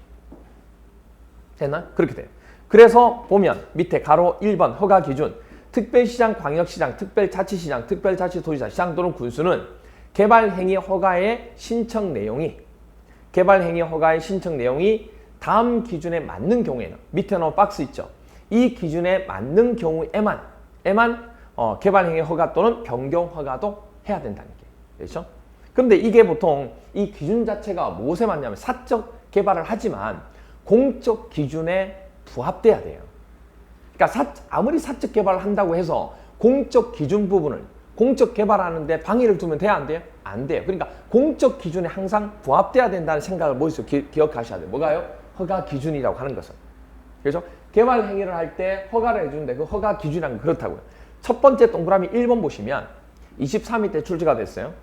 됐나? 그렇게 돼요. 그래서 보면 밑에 가로 1번 허가 기준 특별시장, 광역시장, 특별자치시장, 특별자치도지사, 시장 또는 군수는 개발행위 허가의 신청 내용이 다음 기준에 맞는 경우에는 밑에 나온 박스 있죠. 이 기준에 맞는 경우에만 개발행위 허가 또는 변경 허가도 해야 된다는 게. 그렇죠? 그런데 이게 보통 이 기준 자체가 무엇에 맞냐면 사적 개발을 하지만 공적 기준에 부합돼야 돼요. 그러니까 아무리 사적 개발을 한다고 해서 공적 기준 부분을 공적 개발하는데 방해를 두면 돼야 안 돼요? 안 돼요. 그러니까 공적 기준에 항상 부합돼야 된다는 생각을 머릿속에 기억하셔야 돼요. 뭐가요? 허가 기준이라고 하는 것은. 그렇죠? 개발 행위를 할 때 허가를 해주는데 그 허가 기준이란 그렇다고요. 첫 번째 동그라미 1번 보시면 23일 때 출제가 됐어요.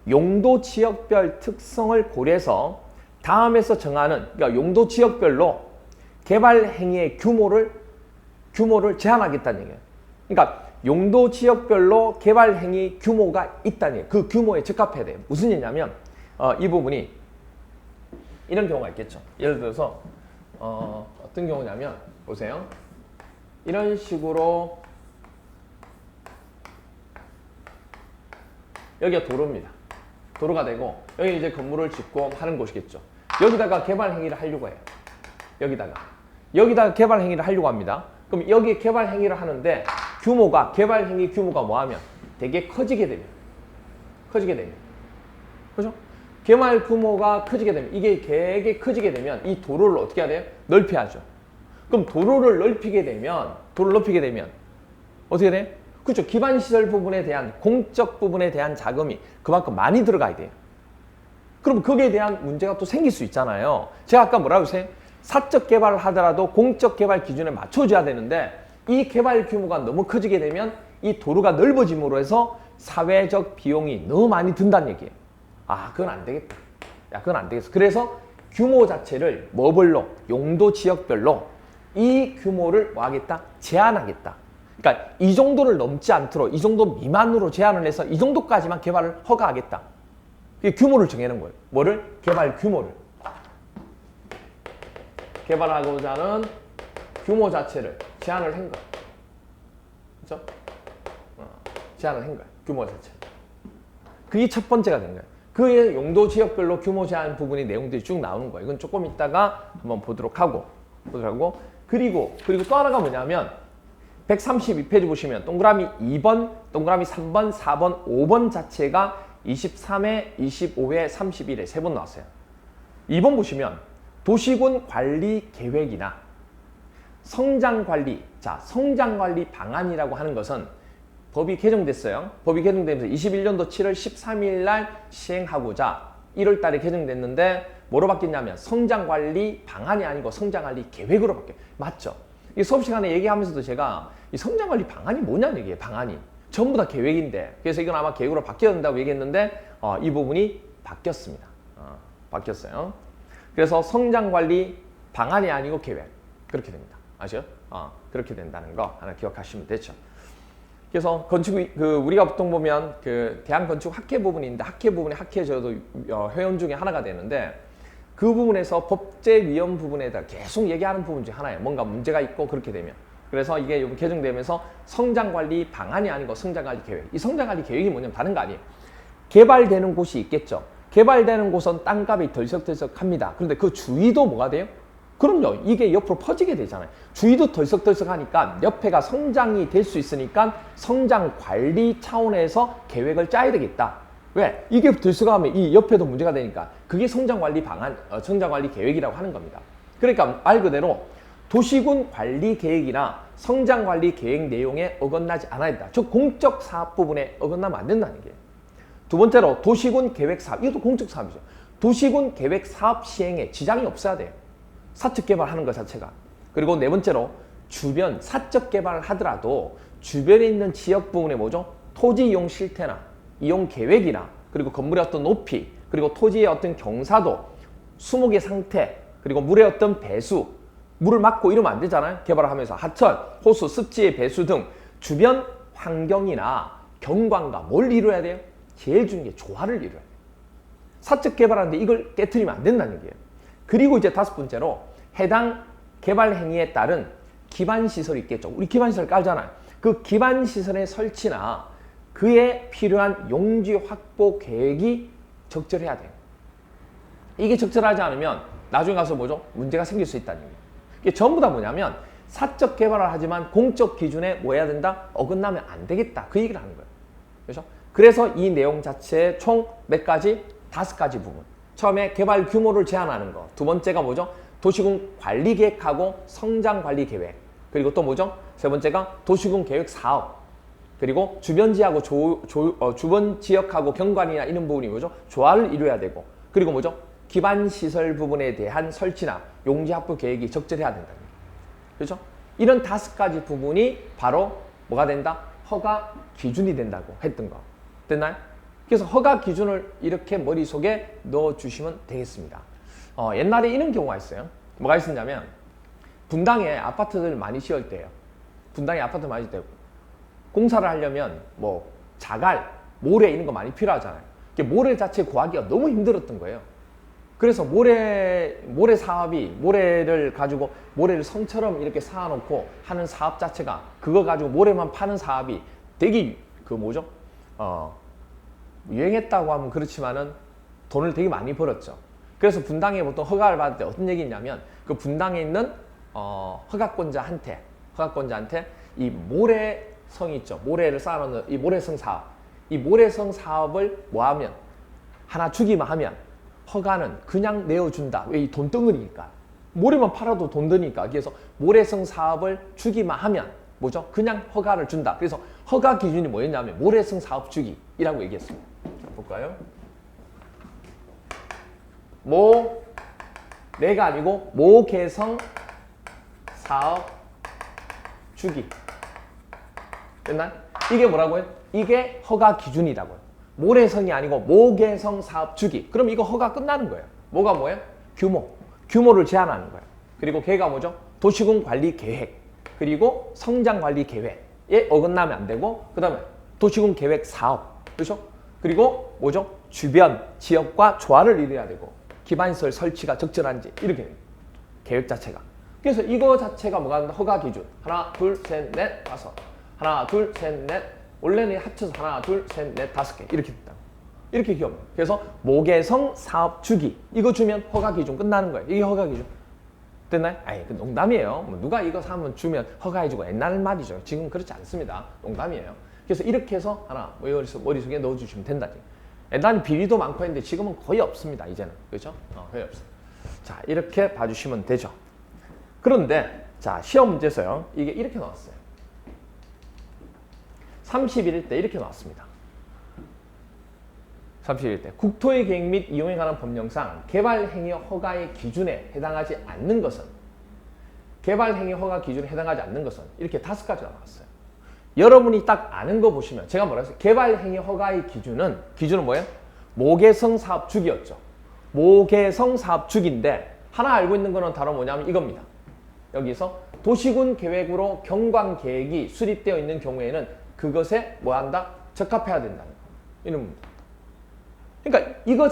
용도 지역별 특성을 고려해서 다음에서 정하는, 그러니까 용도 지역별로 개발 행위의 규모를 제한하겠다는 얘기예요. 그러니까 용도 지역별로 개발 행위 규모가 있다는 얘기예요. 그 규모에 적합해야 돼요. 무슨 얘기냐면 이 부분이 이런 경우가 있겠죠. 예를 들어서 어떤 경우냐면 보세요. 이런 식으로 여기가 도로입니다. 도로가 되고 여기 이제 건물을 짓고 하는 곳이겠죠. 여기다가 개발 행위를 하려고 해요. 여기다가 개발 행위를 하려고 합니다. 그럼 여기 개발 행위를 하는데 개발 행위 규모가 뭐하면 되게 커지게 되면 그죠? 개발 규모가 커지게 되면 이게 되게 커지게 되면 이 도로를 어떻게 해야 돼요? 넓혀야죠. 그럼 도로를 넓히게 되면 어떻게 돼요? 그렇죠. 기반시설 부분에 대한 공적 부분에 대한 자금이 그만큼 많이 들어가야 돼요. 그럼 거기에 대한 문제가 또 생길 수 있잖아요. 제가 아까 뭐라고 했어요? 사적 개발을 하더라도 공적 개발 기준에 맞춰줘야 되는데 이 개발 규모가 너무 커지게 되면 이 도로가 넓어짐으로 해서 사회적 비용이 너무 많이 든다는 얘기예요. 아, 그건 안 되겠다. 야, 그건 안 되겠어. 그래서 규모 자체를 뭐별로, 용도 지역별로 이 규모를 뭐 하겠다? 제한하겠다. 그러니까 이 정도를 넘지 않도록 이 정도 미만으로 제한을 해서 이 정도까지만 개발을 허가하겠다. 이게 규모를 정해놓은 거예요. 뭐를? 개발 규모를. 개발하고자 하는 규모 자체를 제한을 한 거야. 그렇죠? 제한을 한 거야. 규모 자체. 그게 첫 번째가 된 거야. 그의 용도 지역별로 규모 제한 부분이 내용들이 쭉 나오는 거예요. 이건 조금 이따가 한번 보도록 하고. 그리고 또 하나가 뭐냐면 132페이지 보시면 동그라미 2번, 동그라미 3번, 4번, 5번 자체가 23회, 25회, 31회 세 번 나왔어요. 2번 보시면 도시군 관리 계획이나 성장관리, 자, 성장관리 방안이라고 하는 것은 법이 개정됐어요. 법이 개정되면서 21년도 7월 13일 날 시행하고자 1월 달에 개정됐는데 뭐로 바뀌었냐면 성장관리 방안이 아니고 성장관리 계획으로 바뀌어요. 맞죠? 이 수업 시간에 얘기하면서도 제가 이 성장관리 방안이 뭐냐는 얘기예요. 방안이. 전부 다 계획인데. 그래서 이건 아마 계획으로 바뀌어야 된다고 얘기했는데 이 부분이 바뀌었습니다. 바뀌었어요. 그래서 성장관리 방안이 아니고 계획. 그렇게 됩니다. 아시죠? 그렇게 된다는 거 하나 기억하시면 되죠. 그래서 우리가 보통 보면 대한건축학회 부분이 있는데 학회 부분이 학회저도 회원 중에 하나가 되는데 그 부분에서 법제위원 부분에다 계속 얘기하는 부분 중에 하나예요. 뭔가 문제가 있고 그렇게 되면. 그래서 이게 개정되면서 성장관리 방안이 아니고 성장관리 계획. 이 성장관리 계획이 뭐냐면 다른 거 아니에요. 개발되는 곳이 있겠죠. 개발되는 곳은 땅값이 덜썩덜썩합니다. 그런데 그 주위도 뭐가 돼요? 그럼요. 이게 옆으로 퍼지게 되잖아요. 주위도 덜썩덜썩하니까 옆에가 성장이 될 수 있으니까 성장관리 차원에서 계획을 짜야 되겠다. 왜? 이게 들썩하면 이 옆에도 문제가 되니까 그게 성장관리 방안, 성장관리 계획이라고 하는 겁니다. 그러니까 말 그대로 도시군 관리 계획이나 성장관리 계획 내용에 어긋나지 않아야 된다. 즉 공적 사업 부분에 어긋나면 안 된다는 얘기예요. 두 번째로 도시군 계획 사업, 이것도 공적 사업이죠. 도시군 계획 사업 시행에 지장이 없어야 돼요. 사적 개발하는 것 자체가. 그리고 네 번째로 주변 사적 개발을 하더라도 주변에 있는 지역 부분에 뭐죠? 토지 이용 실태나 이용 계획이나 그리고 건물의 어떤 높이 그리고 토지의 어떤 경사도 수목의 상태 그리고 물의 어떤 배수 물을 막고 이러면 안 되잖아요. 개발을 하면서 하천, 호수, 습지의 배수 등 주변 환경이나 경관과 뭘 이루어야 돼요? 제일 중요한 게 조화를 이루어야 돼요. 사적 개발하는데 이걸 깨트리면 안 된다는 얘기예요. 그리고 이제 다섯 번째로 해당 개발 행위에 따른 기반시설이 있겠죠. 우리 기반시설 깔잖아요. 그 기반시설의 설치나 그에 필요한 용지 확보 계획이 적절해야 돼요. 이게 적절하지 않으면 나중에 가서 뭐죠? 문제가 생길 수 있다는 얘기예요. 이게 전부 다 뭐냐면 사적 개발을 하지만 공적 기준에 뭐 해야 된다? 어긋나면 안 되겠다. 그 얘기를 하는 거예요. 그렇죠? 그래서 이 내용 자체에 총 몇 가지? 5가지 부분. 처음에 개발 규모를 제한하는 거. 두 번째가 뭐죠? 도시군 관리 계획하고 성장 관리 계획. 그리고 또 뭐죠? 세 번째가 도시군 계획 사업. 그리고 주변 지역하고 주변 지역하고 경관이나 이런 부분이 뭐죠? 조화를 이루어야 되고. 그리고 뭐죠? 기반 시설 부분에 대한 설치나 용지 확보 계획이 적절해야 된다는 거예요. 그렇죠? 이런 5가지 부분이 바로 뭐가 된다? 허가 기준이 된다고 했던 거. 됐나요? 그래서 허가 기준을 이렇게 머릿속에 넣어주시면 되겠습니다. 옛날에 이런 경우가 있어요. 뭐가 있었냐면 분당에 아파트들 많이 지을 때요. 분당에 아파트 많이 지을 때 공사를 하려면 뭐 자갈, 모래 이런 거 많이 필요하잖아요. 모래 자체 구하기가 너무 힘들었던 거예요. 그래서 모래 사업이 모래를 가지고 모래를 성처럼 이렇게 쌓아놓고 하는 사업 자체가 그거 가지고 모래만 파는 사업이 되게 뭐죠? 유행했다고 하면 그렇지만은 돈을 되게 많이 벌었죠. 그래서 분당에 보통 허가를 받을 때 어떤 얘기 있냐면 그 분당에 있는 허가권자한테 허가권자한테 이 모래성이 있죠. 모래를 쌓아놓는 이 모래성 사업. 이 모래성 사업을 뭐 하면 하나 주기만 하면 허가는 그냥 내어준다. 왜? 이 돈덩어리니까. 모래만 팔아도 돈 드니까. 그래서 모래성 사업을 주기만 하면 뭐죠? 그냥 허가를 준다. 그래서 허가 기준이 뭐였냐면 모래성 사업 주기이라고 얘기했습니다. 볼까요? 내가 아니고 모개성 사업 주기. 됐나요? 이게 뭐라고요? 이게 허가 기준이라고요. 모래성이 아니고 모개성 사업 주기. 그럼 이거 허가 끝나는 거예요. 뭐가 뭐예요? 규모를 제한하는 거예요. 그리고 걔가 뭐죠? 도시군 관리 계획. 그리고 성장 관리 계획에 어긋나면 안 되고, 그 다음에 도시군 계획 사업. 그렇죠? 그리고 뭐죠? 주변 지역과 조화를 이뤄야 되고, 기반시설 설치가 적절한지 이렇게 됩니다. 계획 자체가. 그래서 이거 자체가 뭐가 허가 기준. 하나, 둘, 셋, 넷, 다섯. 하나, 둘, 셋, 넷. 원래는 합쳐서 하나, 둘, 셋, 넷, 다섯 개 이렇게 됐다. 이렇게 기억해요. 그래서 모개성 사업 주기. 이거 주면 허가 기준 끝나는 거예요. 이게 허가 기준. 됐나요? 아니, 그 농담이에요. 뭐 누가 이거 사면 주면 허가해주고 옛날 말이죠. 지금 그렇지 않습니다. 농담이에요. 그래서 이렇게 해서 하나 머릿속에 넣어주시면 된다. 옛날에 비리도 많고 했는데 지금은 거의 없습니다. 이제는. 그렇죠? 거의 없어요. 자, 이렇게 봐주시면 되죠. 그런데 자, 시험 문제에서요. 이게 이렇게 나왔어요. 31일 때 이렇게 나왔습니다. 31일 때 국토의 계획 및 이용에 관한 법령상 개발행위 허가의 기준에 해당하지 않는 것은 개발행위 허가 기준에 해당하지 않는 것은 이렇게 5가지가 나왔어요. 여러분이 딱 아는 거 보시면 제가 뭐라 했어요? 개발행위 허가의 기준은 뭐예요? 모개성 사업 주기였죠. 모개성 사업 주기인데 하나 알고 있는 거는 바로 뭐냐면 이겁니다. 여기서 도시군 계획으로 경관 계획이 수립되어 있는 경우에는 그것에 뭐 한다? 적합해야 된다는 거. 이런 겁니다. 그러니까 이거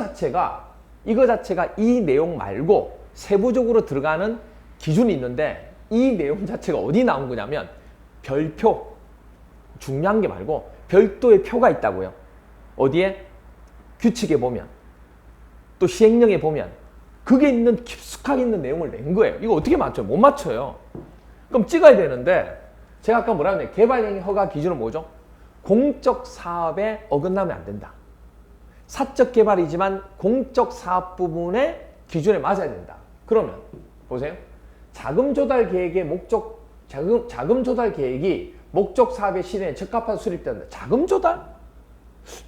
자체가 이 내용 말고 세부적으로 들어가는 기준이 있는데 이 내용 자체가 어디 나온 거냐면 별표, 중요한 게 말고 별도의 표가 있다고요. 어디에? 규칙에 보면 또 시행령에 보면 그게 있는 깊숙하게 있는 내용을 낸 거예요. 이거 어떻게 맞춰요? 못 맞춰요. 그럼 찍어야 되는데 제가 아까 뭐라 그랬냐면 개발행위 허가 기준은 뭐죠? 공적 사업에 어긋나면 안 된다. 사적 개발이지만 공적 사업 부분의 기준에 맞아야 된다. 그러면 보세요. 자금 조달 계획의 목적 자금 조달 계획이 목적 사업의 실현에 적합해서 수립된다. 자금 조달?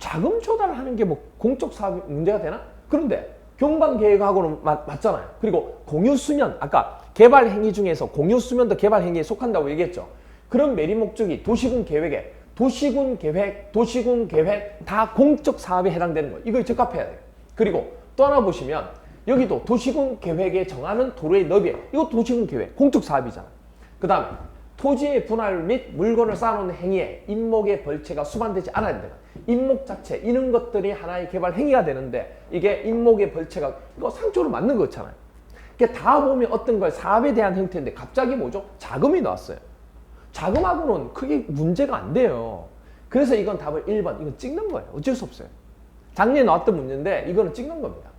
자금 조달하는 게 뭐 공적 사업 문제가 되나? 그런데 경방 계획하고는 맞잖아요. 그리고 공유 수면 아까 개발 행위 중에서 공유 수면도 개발 행위에 속한다고 얘기했죠. 그런 매립 목적이 도시군 계획에 도시군 계획 다 공적 사업에 해당되는 거예요. 이걸 적합해야 돼요. 그리고 또 하나 보시면 여기도 도시군 계획에 정하는 도로의 너비 이거 도시군 계획 공적 사업이잖아. 그 다음에 토지의 분할 및 물건을 쌓아놓는 행위에 인목의 벌채가 수반되지 않아야 된다. 인목 자체 이런 것들이 하나의 개발 행위가 되는데 이게 인목의 벌채가 이거 상적으로 맞는 거잖아요. 이게 다 보면 어떤 걸 사업에 대한 형태인데 갑자기 뭐죠? 자금이 나왔어요. 자금하고는 크게 문제가 안 돼요. 그래서 이건 답을 1번 이건 찍는 거예요. 어쩔 수 없어요. 작년에 나왔던 문제인데 이거는 찍는 겁니다.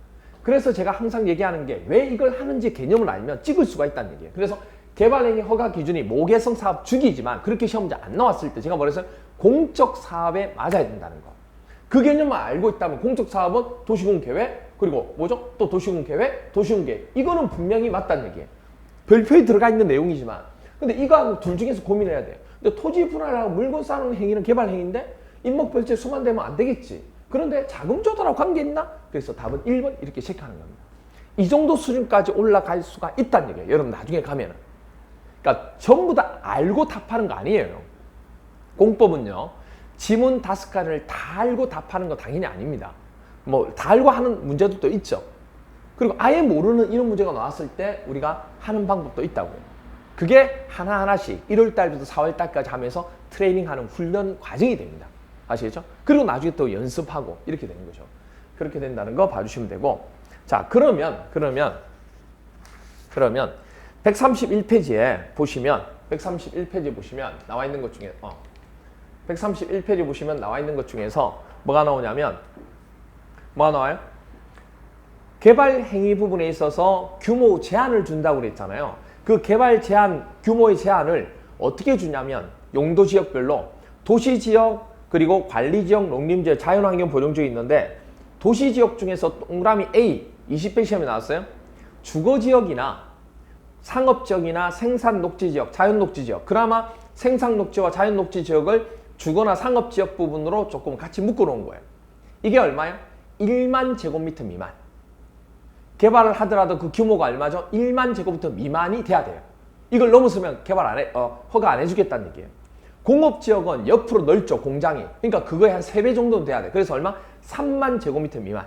그래서 제가 항상 얘기하는 게 왜 이걸 하는지 개념을 알면 찍을 수가 있다는 얘기예요. 그래서 개발행위 허가 기준이 모개성 사업 주기지만 그렇게 시험 문제 안 나왔을 때 제가 뭐랬어요? 공적 사업에 맞아야 된다는 거. 그 개념만 알고 있다면 공적 사업은 도시군 계획 그리고 뭐죠? 또 도시군 계획, 도시군 계획 이거는 분명히 맞다는 얘기예요. 별표에 들어가 있는 내용이지만 근데 이거하고 둘 중에서 고민해야 돼요. 근데 토지 분할하고 물건 쌓는 행위는 개발 행위인데 인목별채 수반되면 안 되겠지. 그런데 자금 조달하고 관계 있나? 그래서 답은 1번 이렇게 체크하는 겁니다. 이 정도 수준까지 올라갈 수가 있다는 얘기예요. 여러분 나중에 가면은. 그러니까 전부 다 알고 답하는 거 아니에요. 공법은요. 지문 5가지를 다 알고 답하는 거 당연히 아닙니다. 뭐 다 알고 하는 문제도 있죠. 그리고 아예 모르는 이런 문제가 나왔을 때 우리가 하는 방법도 있다고요. 그게 하나하나씩 1월달부터 4월달까지 하면서 트레이닝하는 훈련 과정이 됩니다. 아시겠죠? 그리고 나중에 또 연습하고 이렇게 되는 거죠. 그렇게 된다는 거 봐주시면 되고 자 그러면 131페이지에 보시면 131페이지 보시면 나와 있는 것 중에 131페이지 보시면 나와 있는 것 중에서 뭐가 나오냐면 뭐가 나와요? 개발 행위 부분에 있어서 규모 제한을 준다고 그랬잖아요. 그 개발 제한 규모의 제한을 어떻게 주냐면 용도 지역별로 도시 지역 그리고 관리 지역, 농림 지역, 자연환경 보존 지역이 있는데 도시 지역 중에서 동그라미 A 20회 시험에 나왔어요. 주거 지역이나 상업 지역이나 생산 녹지 지역, 자연 녹지 지역. 그나마 생산 녹지와 자연 녹지 지역을 주거나 상업 지역 부분으로 조금 같이 묶어 놓은 거예요. 이게 얼마야? 1만 제곱미터 미만. 개발을 하더라도 그 규모가 얼마죠? 1만 제곱미터 미만이 돼야 돼요. 이걸 넘어서면 개발 안 해, 허가 안 해주겠다는 얘기예요. 공업지역은 옆으로 넓죠, 공장이. 그러니까 그거에 한 3배 정도는 돼야 돼. 그래서 얼마? 3만 제곱미터 미만.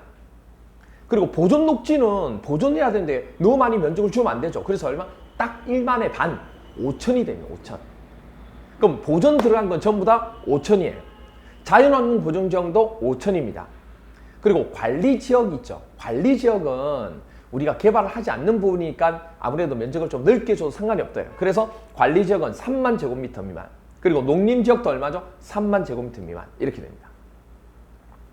그리고 보존 녹지는 보존해야 되는데 너무 많이 면적을 주면 안 되죠. 그래서 얼마? 딱 1만의 반, 5천이 됩니다, 5천. 그럼 보존 들어간 건 전부 다 5천이에요. 자연환경 보존지역도 5천입니다. 그리고 관리지역 있죠. 관리지역은 우리가 개발을 하지 않는 부분이니까 아무래도 면적을 좀 넓게 줘도 상관이 없대요. 그래서 관리지역은 3만 제곱미터 미만. 그리고 농림지역도 얼마죠? 3만 제곱미터 미만. 이렇게 됩니다.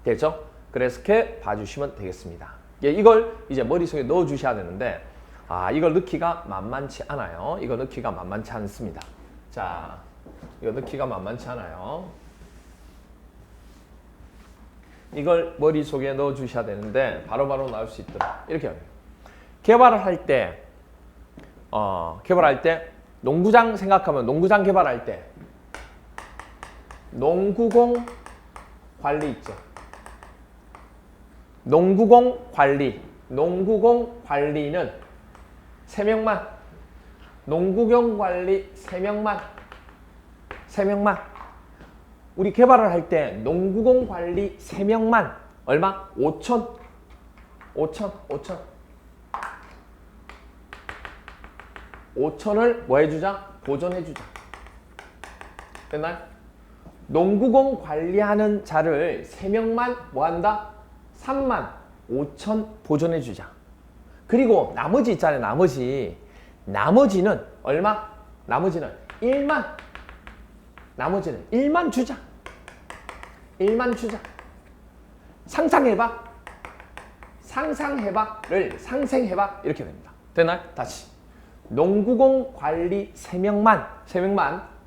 됐죠? 그래서 이렇게 봐주시면 되겠습니다. 이걸 이제 머릿속에 넣어주셔야 되는데 이걸 넣기가 만만치 않아요. 이거 넣기가 만만치 않습니다. 자, 이거 넣기가 만만치 않아요. 이걸 머릿속에 넣어주셔야 되는데 바로바로 나올 수 있도록 이렇게 합니다. 개발을 할 때 농구장 생각하면 농구장 개발할 때 농구공 관리 있죠. 농구공 관리는 3명만. 농구공 관리 3명만. 우리 개발을 할 때 농구공 관리 3명만. 얼마? 5천. 5천을 뭐 해주자? 보존해주자. 됐나요? 농구공 관리하는 자를 3명만 뭐 한다? 3만 5천 보존해주자. 그리고 나머지 있잖아요. 나머지는 얼마? 나머지는 1만. 나머지는 1만 주자. 1만 주자. 상상해봐를 상생해봐. 이렇게 됩니다. 됐나요? 다시. 농구공 관리 3명만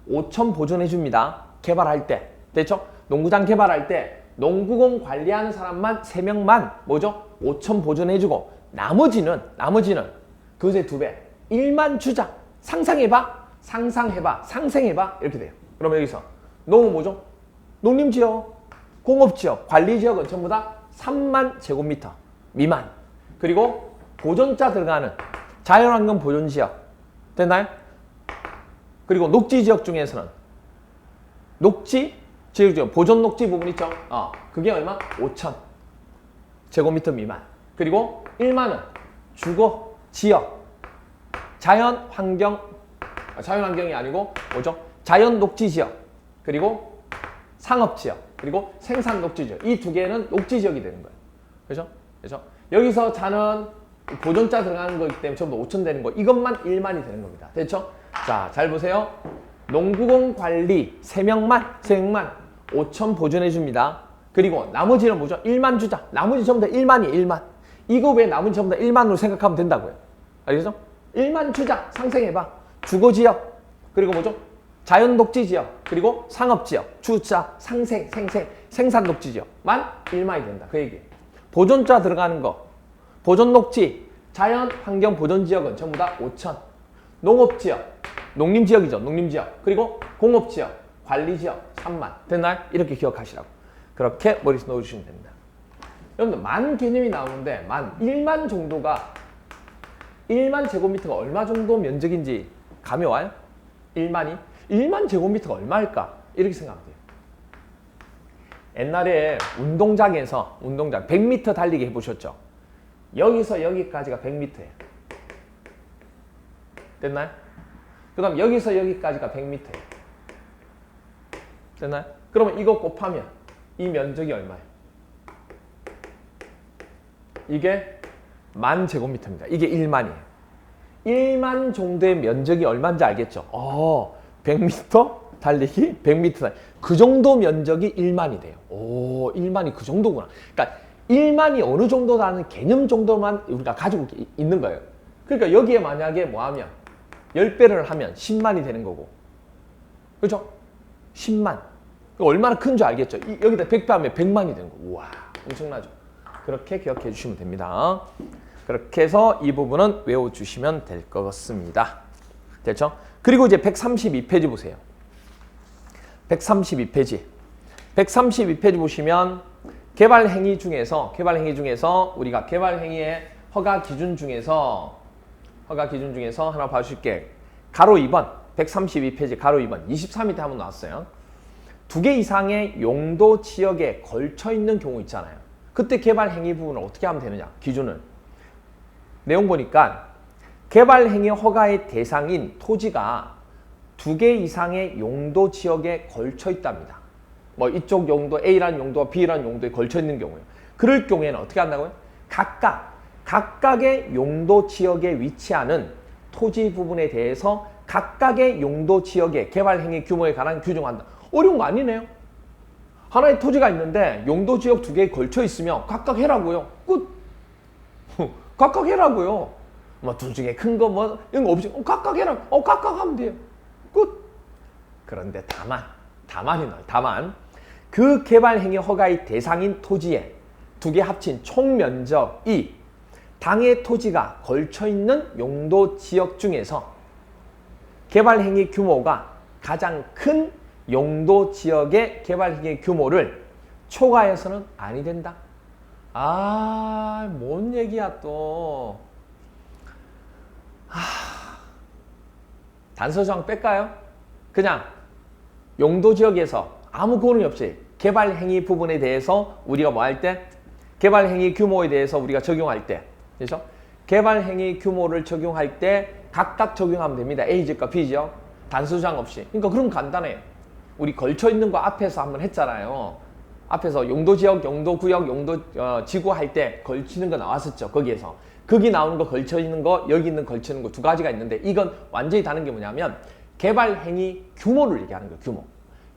5천 보존해줍니다. 개발할 때. 됐죠? 농구장 개발할 때 농구공 관리하는 사람만 3명만 뭐죠? 5천 보존해주고 나머지는 그것의 2배 1만 주자. 상생해봐 이렇게 돼요. 그럼 여기서 농은 뭐죠? 농림지역, 공업지역, 관리지역은 전부 다 3만 제곱미터 미만. 그리고 보존자 들어가는 자연환경 보존지역 됐나요? 그리고 녹지지역 중에서는 녹지지역 중 보존 녹지 부분 있죠? 그게 얼마? 5천 제곱미터 미만. 그리고 1만은 주거지역, 자연환경이 아니고 뭐죠? 자연 녹지지역, 그리고 상업지역, 그리고 생산 녹지지역. 이 2개는 녹지지역이 되는 거예요. 그죠? 여기서 자는 보존자 들어가는 거기 때문에 전부 5천 되는 거. 이것만 1만이 되는 겁니다. 됐죠? 자, 잘 보세요. 농구공 관리 3명만 5천 보존해 줍니다. 그리고 나머지는 뭐죠? 1만 주자. 나머지 전부 다 1만이 1만. 이거 왜 나머지 전부 다 1만으로 생각하면 된다고요. 알겠죠? 1만 주자. 상생해봐. 주거지역. 그리고 뭐죠? 자연녹지지역. 그리고 상업지역. 주자, 생산녹지지역만 1만이 된다. 그 얘기예요. 보존자 들어가는 거. 보존녹지, 자연환경보존지역은 전부 다 5천. 농업지역, 농림지역이죠. 농림지역. 그리고 공업지역, 관리지역 3만. 됐나요? 이렇게 기억하시라고. 그렇게 머릿속에 넣어주시면 됩니다. 여러분들 만 개념이 나오는데 1만 정도가 1만 제곱미터가 얼마 정도 면적인지 감이 와요? 1만 제곱미터가 얼마일까? 이렇게 생각하면 돼요. 옛날에 운동장 100m 달리기 해보셨죠? 여기서 여기까지가 100m예요. 됐나요? 그 다음 여기서 여기까지가 100m예요. 됐나요? 그러면 이거 곱하면 이 면적이 얼마예요? 이게 10,000 제곱미터입니다. 이게 1만이에요. 1만 정도의 면적이 얼마인지 알겠죠? 100m 달리기, 100m 달리기. 그 정도 면적이 1만이 돼요. 1만이 그 정도구나. 그러니까 1만이 어느 정도라는 개념 정도만 우리가 가지고 있는 거예요. 그러니까 여기에 만약에 뭐 하면 10배를 하면 10만이 되는 거고 그렇죠? 10만. 얼마나 큰 줄 알겠죠? 여기다 100배 하면 100만이 되는 거. 우와, 엄청나죠? 그렇게 기억해 주시면 됩니다. 그렇게 해서 이 부분은 외워주시면 될 것 같습니다. 됐죠? 그리고 이제 132페이지 보세요. 132페이지. 132페이지 보시면 개발 행위 중에서 우리가 개발 행위의 허가 기준 중에서 하나 봐줄게. 가로 2번. 132페이지 가로 2번. 23밑에 한번 나왔어요. 2개 이상의 용도 지역에 걸쳐 있는 경우 있잖아요. 그때 개발 행위 부분을 어떻게 하면 되느냐? 기준을. 내용 보니까 개발 행위 허가의 대상인 토지가 2개 이상의 용도 지역에 걸쳐 있답니다. 뭐 이쪽 용도 A라는 용도와 B라는 용도에 걸쳐 있는 경우에요. 그럴 경우에는 어떻게 한다고요? 각각의 용도 지역에 위치하는 토지 부분에 대해서 각각의 용도 지역의 개발 행위 규모에 관한 규정한다. 어려운 거 아니네요. 하나의 토지가 있는데 용도 지역 2개에 걸쳐 있으면 각각 해라고요. 끝. 각각 해라고요. 뭐 둘 중에 큰 거 뭐 이런 거 없이 각각 해라. 각각 하면 돼요. 끝. 그런데 다만 그 개발 행위 허가의 대상인 토지에 2개 합친 총 면적이 당의 토지가 걸쳐 있는 용도 지역 중에서 개발 행위 규모가 가장 큰 용도 지역의 개발 행위 규모를 초과해서는 아니 된다. 뭔 얘기야 또. 단서조항 뺄까요? 그냥 용도 지역에서 아무 고름이 없이 개발 행위 부분에 대해서 우리가 뭐 할 때? 개발 행위 규모에 대해서 우리가 적용할 때. 그렇죠? 개발 행위 규모를 적용할 때 각각 적용하면 됩니다. A지역과 B지역. 단서조항 없이. 그러니까 그럼 간단해요. 우리 걸쳐 있는 거 앞에서 한번 했잖아요. 앞에서 용도지역, 용도구역, 용도지구 할 때 걸치는 거 나왔었죠. 거기에서. 거기 나오는 거 걸쳐 있는 거, 여기 있는 걸치는 거 2가지가 있는데 이건 완전히 다른 게 뭐냐면 개발 행위 규모를 얘기하는 거예요. 규모.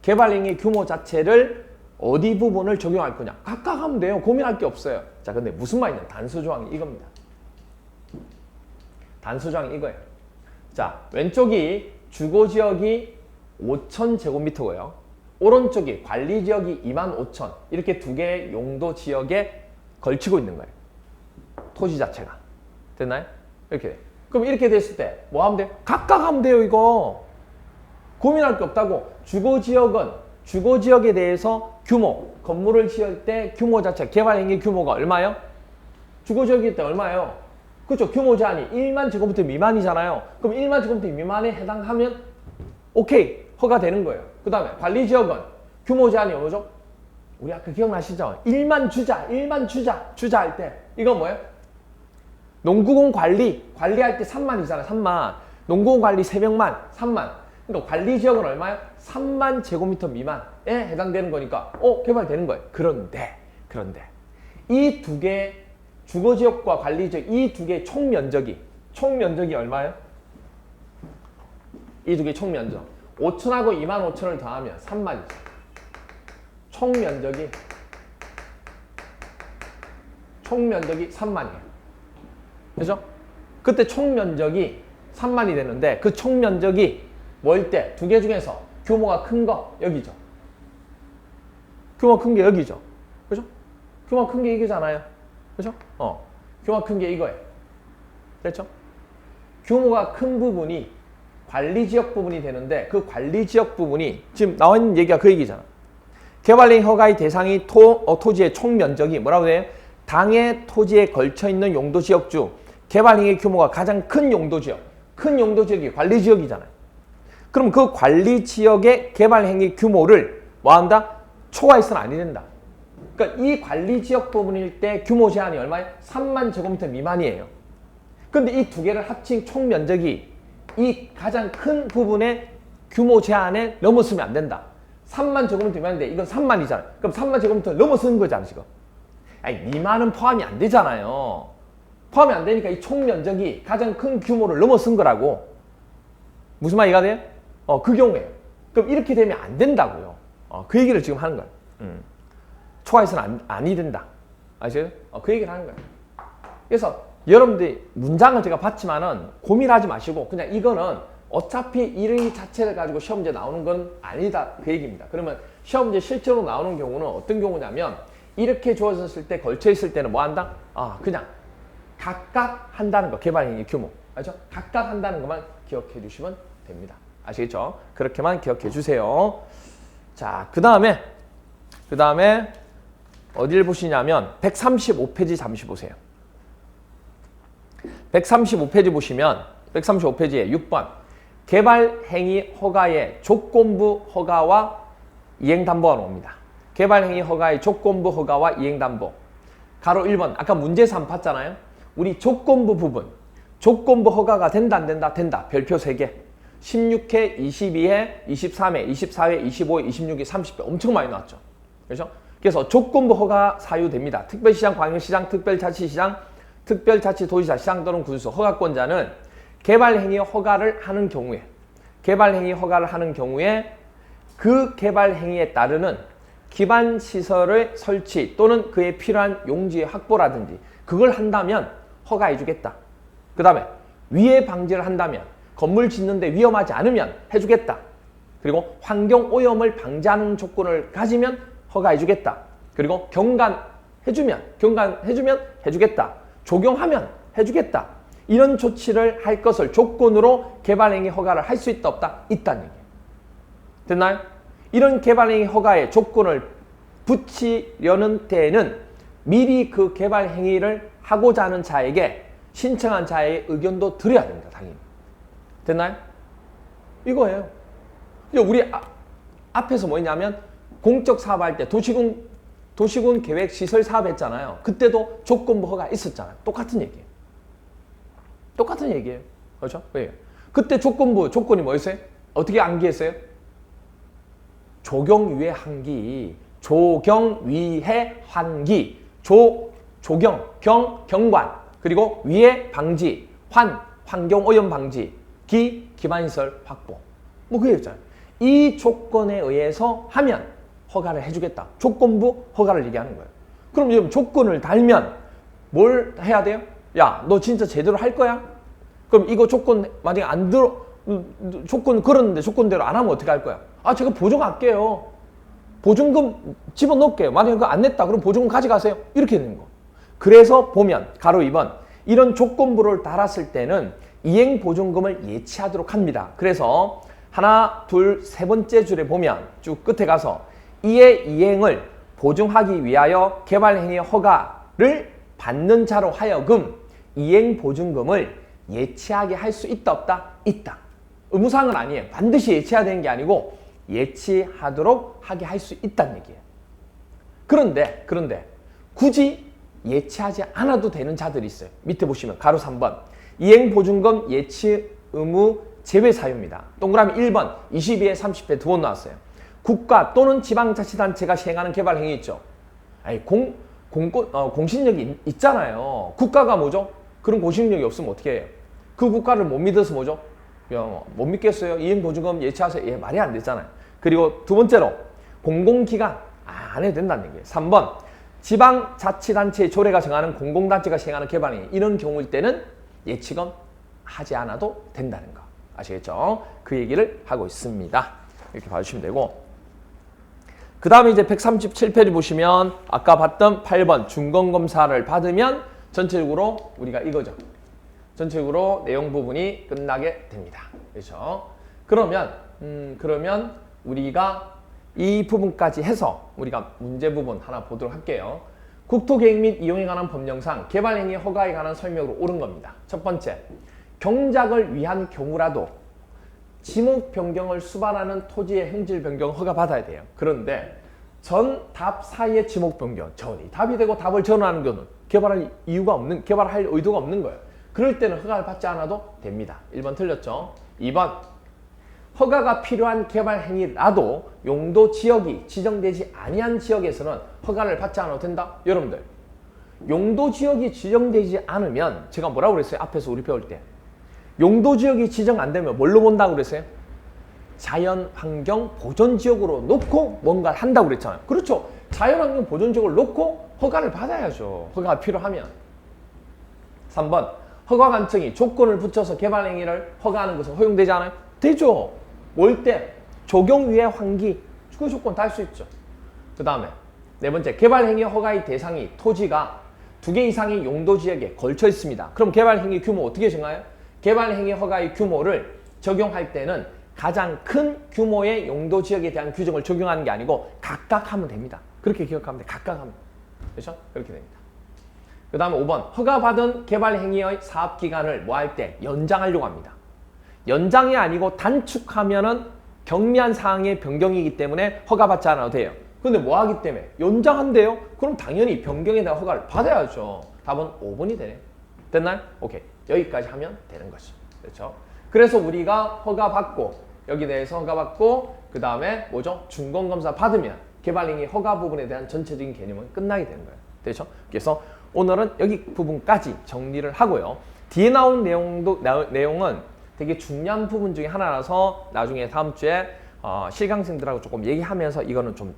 개발 행위 규모 자체를 어디 부분을 적용할 거냐. 각각 하면 돼요. 고민할 게 없어요. 자, 근데 무슨 말이냐. 단서조항이 이겁니다. 단서조항이 이거예요. 자, 왼쪽이 주거지역이 5,000제곱미터고요. 오른쪽이 관리지역이 25,000. 이렇게 2개의 용도지역에 걸치고 있는 거예요. 토지 자체가. 됐나요? 이렇게. 그럼 이렇게 됐을 때 뭐 하면 돼요? 각각 하면 돼요, 이거. 고민할 게 없다고. 주거지역에 대해서 규모, 건물을 지을 때 규모 자체, 개발행위 규모가 얼마예요? 주거지역일 때 얼마예요? 그렇죠. 규모 제한이 1만 제곱미터 미만이잖아요. 그럼 1만 제곱미터 미만에 해당하면 오케이, 허가되는 거예요. 그 다음에 관리지역은 규모 제한이 뭐죠? 우리 아까 기억나시죠? 1만 주자 할 때 이건 뭐예요? 농구공 관리할 때 3만이잖아요. 3만. 농구공 관리 3명만 3만. 그러니까 관리지역은 얼마예요? 3만 제곱미터 미만에 해당되는 거니까 개발되는 거예요. 그런데 이 2개 주거지역과 관리지역 이 2개의 총면적이 얼마예요? 이 2개의 총면적 5천하고 2만 5천을 더하면 3만이죠. 총면적이 3만이에요. 그죠? 그때 총면적이 3만이 되는데 그 총면적이 뭐일 때? 2개 중에서 규모가 큰 거 여기죠. 규모가 큰 게 여기죠. 그죠? 규모가 큰 게 이거잖아요. 그죠? 규모가 큰 게 이거예요. 됐죠? 규모가 큰 부분이 관리지역 부분이 되는데 그 관리지역 부분이 지금 나와 있는 얘기가 그 얘기잖아. 개발행위 허가의 대상이 토지의 총면적이 뭐라고 해요? 당의 토지에 걸쳐있는 용도지역 중 개발행위 규모가 가장 큰 용도지역. 큰 용도지역이 관리지역이잖아요. 그럼 그 관리지역의 개발행위 규모를 뭐한다? 초과해서는 안 된다. 그러니까 이 관리지역 부분일 때 규모 제한이 얼마예요? 3만 제곱미터 미만이에요. 근데 이 2개를 합친 총면적이 이 가장 큰 부분의 규모 제한에 넘어서면 안 된다. 3만 제곱미터 미만인데 이건 3만이잖아요. 그럼 3만 제곱미터 넘어서는 거잖아, 지금. 아니, 미만은 포함이 안 되잖아요. 포함이 안 되니까 이 총면적이 가장 큰 규모를 넘어선 거라고. 무슨 말이가 돼요? 그 경우에. 그럼 이렇게 되면 안 된다고요. 그 얘기를 지금 하는 거예요. 초과해서는 아니 된다. 아시죠? 그 얘기를 하는 거예요. 그래서 여러분들이 문장을 제가 봤지만은 고민하지 마시고 그냥 이거는 어차피 이런 자체를 가지고 시험제 나오는 건 아니다 그 얘기입니다. 그러면 시험제 실제로 나오는 경우는 어떤 경우냐면 이렇게 주어졌을 때 걸쳐 있을 때는 뭐 한다? 그냥 각각 한다는 거. 개발행위 규모. 알죠? 각각 한다는 것만 기억해 주시면 됩니다. 아시겠죠? 그렇게만 기억해 주세요. 자, 그 다음에 어딜 보시냐면 135페이지 잠시 보세요. 135페이지 보시면 135페이지에 6번 개발행위 허가의 조건부 허가와 이행담보가 나옵니다. 개발행위 허가의 조건부 허가와 이행담보. 가로 1번 아까 문제에서 한번 봤잖아요. 우리 조건부 부분. 조건부 허가가 된다 안 된다? 된다. 별표 3개. 16회, 22회, 23회, 24회, 25회, 26회, 30회 엄청 많이 나왔죠. 그렇죠? 그래서 조건부 허가 사유됩니다. 특별시장, 광역시장, 특별자치시장, 특별자치도지사, 시장 또는 군수 허가권자는 개발행위 허가를 하는 경우에 그 개발행위에 따르는 기반시설의 설치 또는 그에 필요한 용지의 확보라든지 그걸 한다면 허가해주겠다. 그 다음에 위해 방지를 한다면 건물 짓는데 위험하지 않으면 해주겠다. 그리고 환경오염을 방지하는 조건을 가지면 허가해주겠다. 그리고 경감해주면 해주겠다. 적용하면 해주겠다. 이런 조치를 할 것을 조건으로 개발행위 허가를 할 수 있다 없다? 있다는 얘기예요. 됐나요? 이런 개발행위 허가에 조건을 붙이려는 때에는 미리 그 개발행위를 하고자 하는 자에게 신청한 자의 의견도 드려야 됩니다. 당연히. 됐나요? 이거예요. 우리 앞에서 뭐냐면 공적 사업할 때 도시군 계획 시설 사업 했잖아요. 그때도 조건부 허가 있었잖아요. 똑같은 얘기예요. 그렇죠? 왜? 그때 조건이 뭐였어요? 어떻게 암기했어요? 조경위해 환기, 경관, 그리고 위해 방지, 환경오염 방지, 기반시설 확보. 뭐 그랬잖아요. 이 조건에 의해서 하면 허가를 해주겠다. 조건부 허가를 얘기하는 거예요. 그럼 지금 조건을 달면 뭘 해야 돼요? 야, 너 진짜 제대로 할 거야? 그럼 이거 조건 만약에 안 들어, 조건 걸었는데 조건대로 안 하면 어떻게 할 거야? 제가 보증할게요. 보증금 집어넣을게요. 만약에 그거 안 냈다. 그럼 보증금 가져가세요. 이렇게 되는 거. 그래서 보면 가로 2번 이런 조건부를 달았을 때는 이행보증금을 예치하도록 합니다. 그래서 하나, 둘, 세 번째 줄에 보면 쭉 끝에 가서 이의 이행을 보증하기 위하여 개발행위 허가를 받는 자로 하여금 이행보증금을 예치하게 할 수 있다 없다? 있다. 의무사항은 아니에요. 반드시 예치해야 되는 게 아니고 예치하도록 하게 할 수 있다는 얘기예요. 그런데 굳이 예치하지 않아도 되는 자들이 있어요. 밑에 보시면 가로 3번 이행보증금 예치 의무 제외 사유입니다. 동그라미 1번 22회 30회 두 번 나왔어요. 국가 또는 지방자치단체가 시행하는 개발행위 있죠. 공신력이 있잖아요. 국가가 뭐죠? 그런 공신력이 없으면 어떻게 해요? 그 국가를 못 믿어서 뭐죠? 못 믿겠어요. 이행보증금 예치하세요. 말이 안 되잖아요. 그리고 두 번째로 공공기관 안 해도 된다는 얘기예요. 3번 지방자치단체의 조례가 정하는 공공단체가 시행하는 개발행위 이런 경우일 때는 예치금 하지 않아도 된다는 거 아시겠죠? 그 얘기를 하고 있습니다. 이렇게 봐주시면 되고 그 다음에 이제 137페이지 보시면 아까 봤던 8번 중간검사를 받으면 전체적으로 우리가 이거죠. 전체적으로 내용 부분이 끝나게 됩니다. 그렇죠? 그러면 우리가 이 부분까지 해서 우리가 문제 부분 하나 보도록 할게요. 국토계획 및 이용에 관한 법령상 개발행위 허가에 관한 설명으로 옳은 겁니다. 첫 번째, 경작을 위한 경우라도 지목 변경을 수반하는 토지의 행질 변경 허가 받아야 돼요. 그런데 전, 답 사이의 지목 변경, 전이 답이 되고 답을 전하는 경우는 개발할 의도가 없는 거예요. 그럴 때는 허가를 받지 않아도 됩니다. 1번 틀렸죠? 2번 허가가 필요한 개발 행위라도 용도 지역이 지정되지 아니한 지역에서는 허가를 받지 않아도 된다? 여러분들 용도 지역이 지정되지 않으면 제가 뭐라고 그랬어요? 앞에서 우리 배울 때 용도 지역이 지정 안 되면 뭘로 본다고 그랬어요? 자연환경 보존지역으로 놓고 뭔가를 한다고 그랬잖아요. 그렇죠. 자연환경 보존지역을 놓고 허가를 받아야죠. 허가가 필요하면. 3번 허가 관청이 조건을 붙여서 개발 행위를 허가하는 것은 허용되지 않아요? 되죠. 올 때 적용유예 환기 그 조건 다 할 수 있죠. 그 다음에 네 번째, 개발 행위 허가의 대상이 토지가 2개 이상의 용도 지역에 걸쳐 있습니다. 그럼 개발 행위 규모 어떻게 정해요? 개발 행위 허가의 규모를 적용할 때는 가장 큰 규모의 용도 지역에 대한 규정을 적용하는 게 아니고 각각 하면 됩니다. 그렇게 기억하면 돼. 각각 하면. 그렇죠? 그렇게 됩니다. 그 다음에 5번, 허가받은 개발 행위의 사업 기간을 뭐 할 때 연장하려고 합니다. 연장이 아니고 단축하면은 경미한 사항의 변경이기 때문에 허가받지 않아도 돼요. 근데 뭐 하기 때문에 연장한대요? 그럼 당연히 변경에 대한 허가를 받아야죠. 답은 5번이 되네요. 됐나요? 오케이. 여기까지 하면 되는 거죠. 그렇죠? 그래서 우리가 허가받고 여기 대해서 허가받고 그 다음에 뭐죠? 준공검사 받으면 개발행위 허가 부분에 대한 전체적인 개념은 끝나게 되는 거예요. 되죠? 그래서 오늘은 여기 부분까지 정리를 하고요. 뒤에 나온 내용은 되게 중요한 부분 중에 하나라서 나중에 다음 주에 실강생들하고 조금 얘기하면서 이거는 좀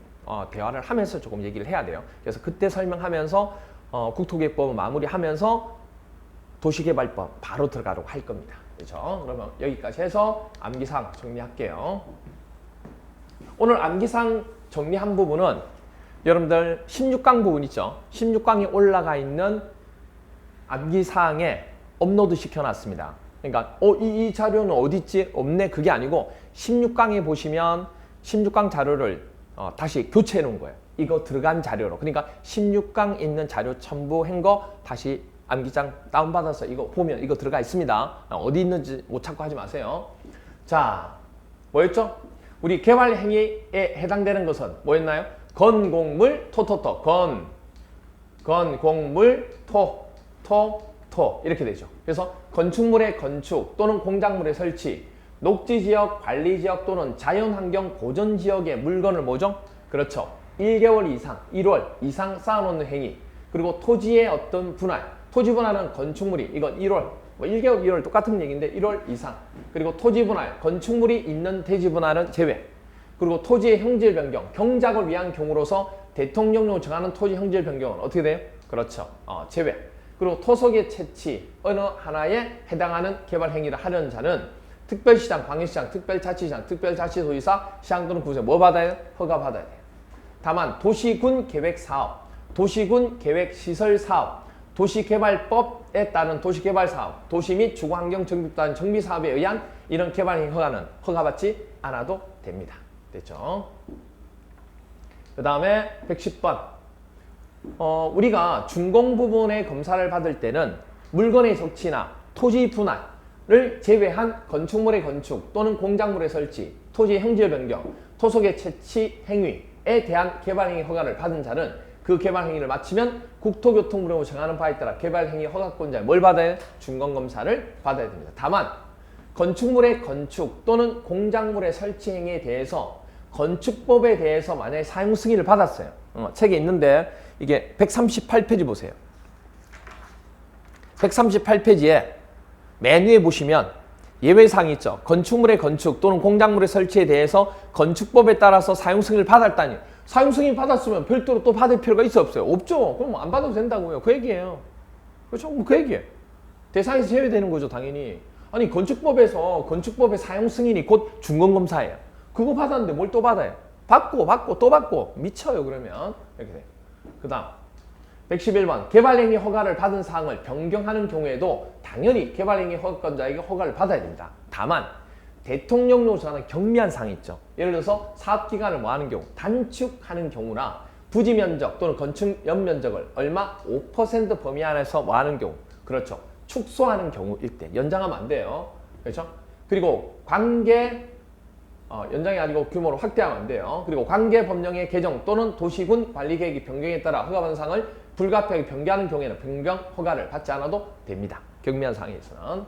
대화를 하면서 조금 얘기를 해야 돼요. 그래서 그때 설명하면서 국토개혁법을 마무리하면서 도시개발법 바로 들어가려고 할 겁니다. 그렇죠? 그러면 여기까지 해서 암기사항 정리할게요. 오늘 암기사항 정리한 부분은 여러분들 16강 부분 있죠? 16강이 올라가 있는 암기사항에 업로드 시켜놨습니다. 그러니까 이 자료는 어디 있지? 없네. 그게 아니고 16강에 보시면 16강 자료를 다시 교체해 놓은 거예요. 이거 들어간 자료로. 그러니까 16강 있는 자료 첨부한 거 다시 암기장 다운받아서 이거 보면 이거 들어가 있습니다. 어디 있는지 못 찾고 하지 마세요. 자, 뭐였죠? 우리 개발 행위에 해당되는 것은 뭐였나요? 건공물 토토토 건공물 토 이렇게 되죠. 그래서 건축물의 건축 또는 공작물의 설치, 녹지지역, 관리지역 또는 자연환경 보존지역의 물건을 뭐죠? 그렇죠. 1개월 이상, 1월 이상 쌓아놓는 행위. 그리고 토지의 어떤 분할, 토지 분할은 건축물이 이건 1월, 뭐 1개월, 2월 똑같은 얘기인데 1월 이상. 그리고 토지 분할, 건축물이 있는 대지 분할은 제외. 그리고 토지의 형질 변경, 경작을 위한 경우로서 대통령령으로 정하는 토지 형질 변경은 어떻게 돼요? 그렇죠. 제외. 그리고 토속의 채취 어느 하나에 해당하는 개발 행위를 하려는 자는 특별시장, 광역시장, 특별자치시장, 특별자치도지사, 시장 또는 구세 뭐 받아야 돼요? 허가 받아야 돼요. 다만 도시군 계획사업, 도시군 계획시설사업, 도시개발법에 따른 도시개발사업, 도시 및 주거환경 정비단 정비사업에 의한 이런 개발행위 허가는 허가받지 않아도 됩니다. 됐죠? 그 다음에 110번 우리가 준공 부분의 검사를 받을 때는 물건의 적치나 토지 분할을 제외한 건축물의 건축 또는 공작물의 설치, 토지의 형질 변경, 토속의 채취 행위에 대한 개발행위 허가를 받은 자는 그 개발행위를 마치면 국토교통부로 정하는 바에 따라 개발행위 허가권자에 뭘 받아야 돼요? 준공검사를 받아야 됩니다. 다만 건축물의 건축 또는 공작물의 설치 행위에 대해서 건축법에 대해서 만약에 사용 승인을 받았어요. 책에 있는데 이게 138페이지 보세요. 138페이지에 맨 위에 보시면 예외사항이 있죠. 건축물의 건축 또는 공작물의 설치에 대해서 건축법에 따라서 사용 승인을 받았다니. 사용 승인 받았으면 별도로 또 받을 필요가 있어 없어요? 없죠. 그럼 안 받아도 된다고요. 그 얘기예요. 그렇죠? 뭐 그 얘기예요. 대상에서 제외되는 거죠, 당연히. 아니 건축법에서 건축법의 사용 승인이 곧 준공검사예요. 그거 받았는데 뭘 또 받아요? 받고 또 받고 미쳐요. 그러면 이렇게 돼. 그 다음 111번 개발행위 허가를 받은 사항을 변경하는 경우에도 당연히 개발행위 허가권자에게 허가를 받아야 됩니다. 다만 대통령령으로 정하는 경미한 사항이 있죠. 예를 들어서 사업기간을 뭐 하는 경우 단축하는 경우나 부지 면적 또는 건축 연면적을 얼마 5% 범위 안에서 뭐 하는 경우 그렇죠. 축소하는 경우일 때 연장하면 안 돼요. 그렇죠? 그리고 관계 연장이 아니고 규모를 확대하면 안 돼요. 그리고 관계 법령의 개정 또는 도시군 관리계획의 변경에 따라 허가받은 사항을 불가피하게 변경하는 경우에는 변경 허가를 받지 않아도 됩니다. 경미한 사항에서는.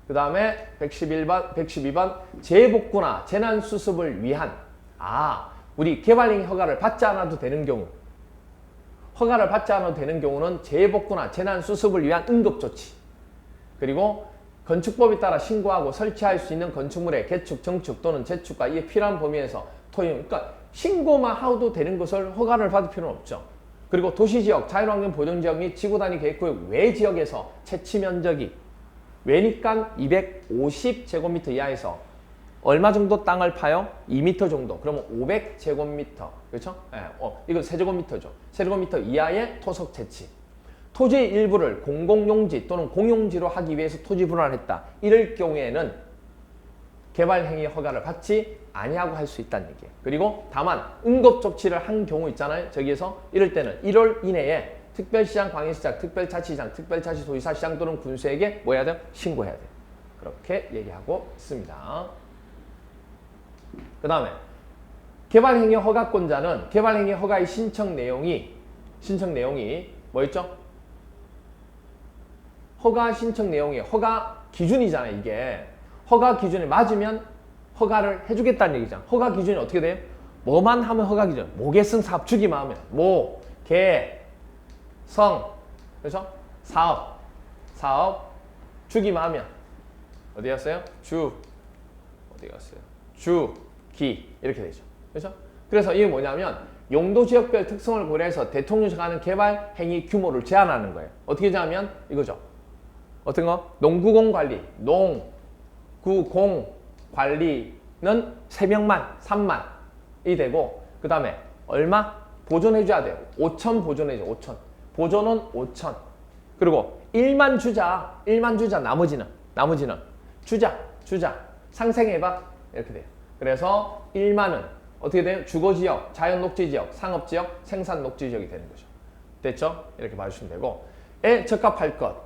그 다음에 112번 재복구나 재난수습을 위한 우리 개발행위 허가를 받지 않아도 되는 경우 허가를 받지 않아도 되는 경우는 재복구나 재난수습을 위한 응급조치 그리고 건축법에 따라 신고하고 설치할 수 있는 건축물의 개축, 정축 또는 재축과 이에 필요한 범위에서 토용, 그러니까 신고만 하도 되는 것을 허가를 받을 필요는 없죠. 그리고 도시지역, 자연환경 보존지역 및 지구단위 계획구역 외 지역에서 채취 면적이 왜니까 250제곱미터 이하에서 얼마 정도 땅을 파요? 2m 정도. 그러면 500제곱미터. 그렇죠? 예, 이거 세제곱미터죠. 세제곱미터 이하의 토속 채취. 토지의 일부를 공공용지 또는 공용지로 하기 위해서 토지 분할을 했다. 이럴 경우에는 개발행위 허가를 받지 아니하고 할 수 있다는 얘기예요. 그리고 다만 응급조치를 한 경우 있잖아요. 저기에서 이럴 때는 1월 이내에 특별시장, 광역시장, 특별자치시장, 특별자치도지사, 시장 또는 군수에게 뭐 해야 돼요? 신고해야 돼요. 그렇게 얘기하고 있습니다. 그 다음에 개발행위 허가권자는 개발행위 허가의 신청 내용이 뭐였죠? 허가 신청 내용이 허가 기준이잖아요. 이게 허가 기준에 맞으면 허가를 해주겠다는 얘기잖아. 허가 기준이 어떻게 돼요? 뭐만 하면 허가 기준? 모계성 사업 주기만 하면 모, 개, 성, 그렇죠? 사업 주기만 하면 어디 갔어요? 어디 갔어요? 기 이렇게 되죠. 그렇죠? 그래서 이게 뭐냐면 용도 지역별 특성을 고려해서 대통령이 정하는 개발 행위 규모를 제한하는 거예요. 어떻게 제한하면 이거죠. 어떤 거? 농구공 관리, 농구공 관리는 3명만 3만이 되고 그 다음에 얼마? 보존해줘야 돼요. 5천 보존해줘. 5천. 보존은 5천. 그리고 1만 주자 나머지는 주자 상생해봐 이렇게 돼요. 그래서 1만은 어떻게 돼요? 주거지역, 자연녹지지역, 상업지역, 생산녹지지역이 되는 거죠. 됐죠? 이렇게 봐주시면 되고 에 적합할 것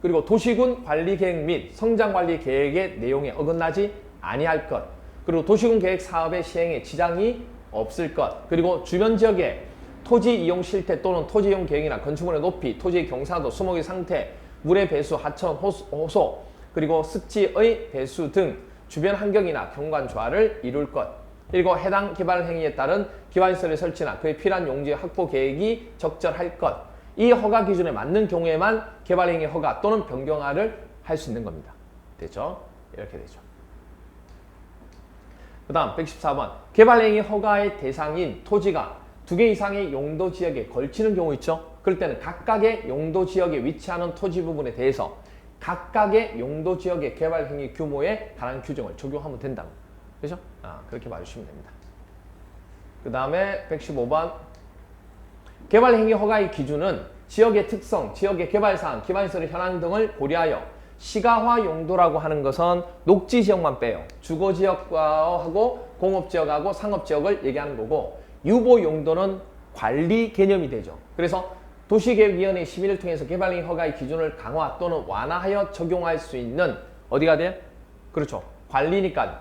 그리고 도시군 관리계획 및 성장관리 계획의 내용에 어긋나지 아니할 것 그리고 도시군 계획 사업의 시행에 지장이 없을 것 그리고 주변 지역에 토지 이용 실태 또는 토지 이용 계획이나 건축물의 높이, 토지의 경사도, 수목의 상태, 물의 배수, 하천, 호소, 그리고 습지의 배수 등 주변 환경이나 경관 조화를 이룰 것 그리고 해당 개발 행위에 따른 기반시설의 설치나 그에 필요한 용지의 확보 계획이 적절할 것 이 허가 기준에 맞는 경우에만 개발 행위 허가 또는 변경화를 할 수 있는 겁니다. 됐죠? 이렇게 되죠. 그 다음 114번 개발 행위 허가의 대상인 토지가 2개 이상의 용도 지역에 걸치는 경우 있죠. 그럴 때는 각각의 용도 지역에 위치하는 토지 부분에 대해서 각각의 용도 지역의 개발 행위 규모에 관한 규정을 적용하면 된다. 그렇죠? 그렇게 봐주시면 됩니다. 그 다음에 115번 개발 행위 허가의 기준은 지역의 특성, 지역의 개발사항, 기반시설의 현황 등을 고려하여 시가화 용도라고 하는 것은 녹지 지역만 빼요. 주거 지역하고 공업 지역하고 상업 지역을 얘기하는 거고 유보 용도는 관리 개념이 되죠. 그래서 도시계획위원회 심의를 통해서 개발행위 허가의 기준을 강화 또는 완화하여 적용할 수 있는 어디가 돼? 그렇죠. 관리니까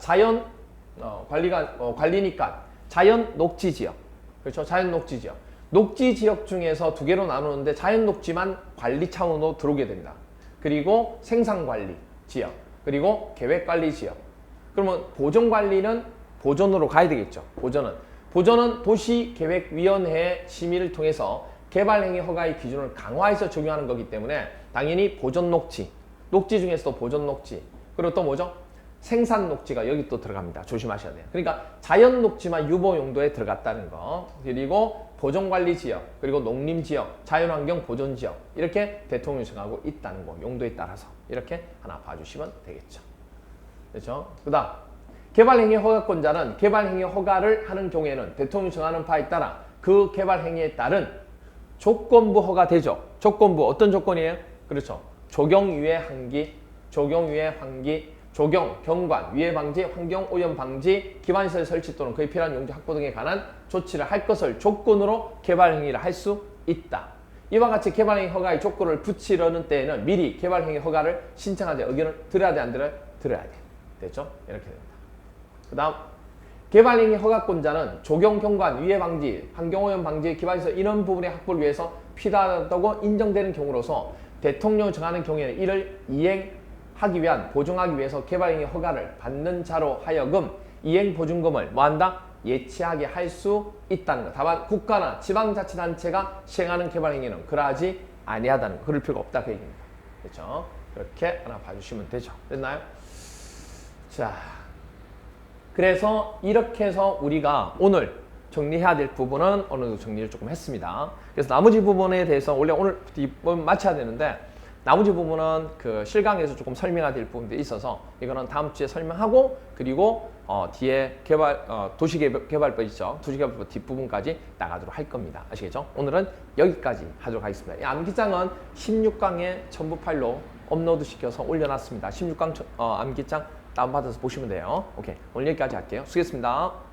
관리니까 자연 녹지 지역. 그렇죠. 자연 녹지 지역. 녹지 지역 중에서 2개로 나누는데 자연 녹지만 관리 차원으로 들어오게 됩니다. 그리고 생산관리 지역, 그리고 계획관리 지역. 그러면 보존관리는 보존으로 가야 되겠죠. 보존은 도시계획위원회 심의를 통해서 개발행위 허가의 기준을 강화해서 적용하는 거기 때문에 당연히 보존녹지, 녹지 중에서도 보존녹지, 그리고 또 뭐죠? 생산녹지가 여기 또 들어갑니다. 조심하셔야 돼요. 그러니까 자연녹지만 유보용도에 들어갔다는 거, 그리고 보존관리지역, 그리고 농림지역, 자연환경 보존지역 이렇게 대통령이 정하고 있다는 거, 용도에 따라서 이렇게 하나 봐주시면 되겠죠. 그렇죠? 그 다음 개발행위 허가권자는 개발행위 허가를 하는 경우에는 대통령이 정하는 바에 따라 그 개발행위에 따른 조건부 허가되죠. 조건부 어떤 조건이에요? 그렇죠. 조경유해 환기, 조경, 경관, 위해 방지, 환경 오염 방지, 기반시설 설치 또는 그에 필요한 용지 확보 등에 관한 조치를 할 것을 조건으로 개발행위를 할 수 있다. 이와 같이 개발행위 허가의 조건을 붙이려는 때에는 미리 개발행위 허가를 신청하되 의견을 들어야 돼, 안 들어요? 들어야 돼. 됐죠? 이렇게 됩니다. 그 다음 개발행위 허가권자는 조경, 경관, 위해 방지, 환경 오염 방지, 기반시설 이런 부분의 확보를 위해서 필요하다고 인정되는 경우로서 대통령이 정하는 경우에는 이를 이행하기 위한 보증하기 위해서 개발행위 허가를 받는 자로 하여금 이행보증금을 뭐한다? 예치하게 할 수 있다는 것. 다만 국가나 지방자치단체가 시행하는 개발행위는 그러하지 아니하다는 거. 그럴 필요가 없다 그 얘기입니다. 그렇죠? 그렇게 하나 봐주시면 되죠. 됐나요? 자, 그래서 이렇게 해서 우리가 오늘 정리해야 될 부분은 어느 정도 정리를 조금 했습니다. 그래서 나머지 부분에 대해서 원래 오늘 이번 마쳐야 되는데 나머지 부분은 그 실강에서 조금 설명해야 될 부분들이 있어서 이거는 다음 주에 설명하고 그리고 뒤에 도시개발법 있죠. 도시개발법 뒷부분까지 나가도록 할 겁니다. 아시겠죠? 오늘은 여기까지 하도록 하겠습니다. 이 암기장은 16강의 첨부 파일로 업로드 시켜서 올려놨습니다. 16강 암기장 다운받아서 보시면 돼요. 오케이. 오늘 여기까지 할게요. 수고했습니다.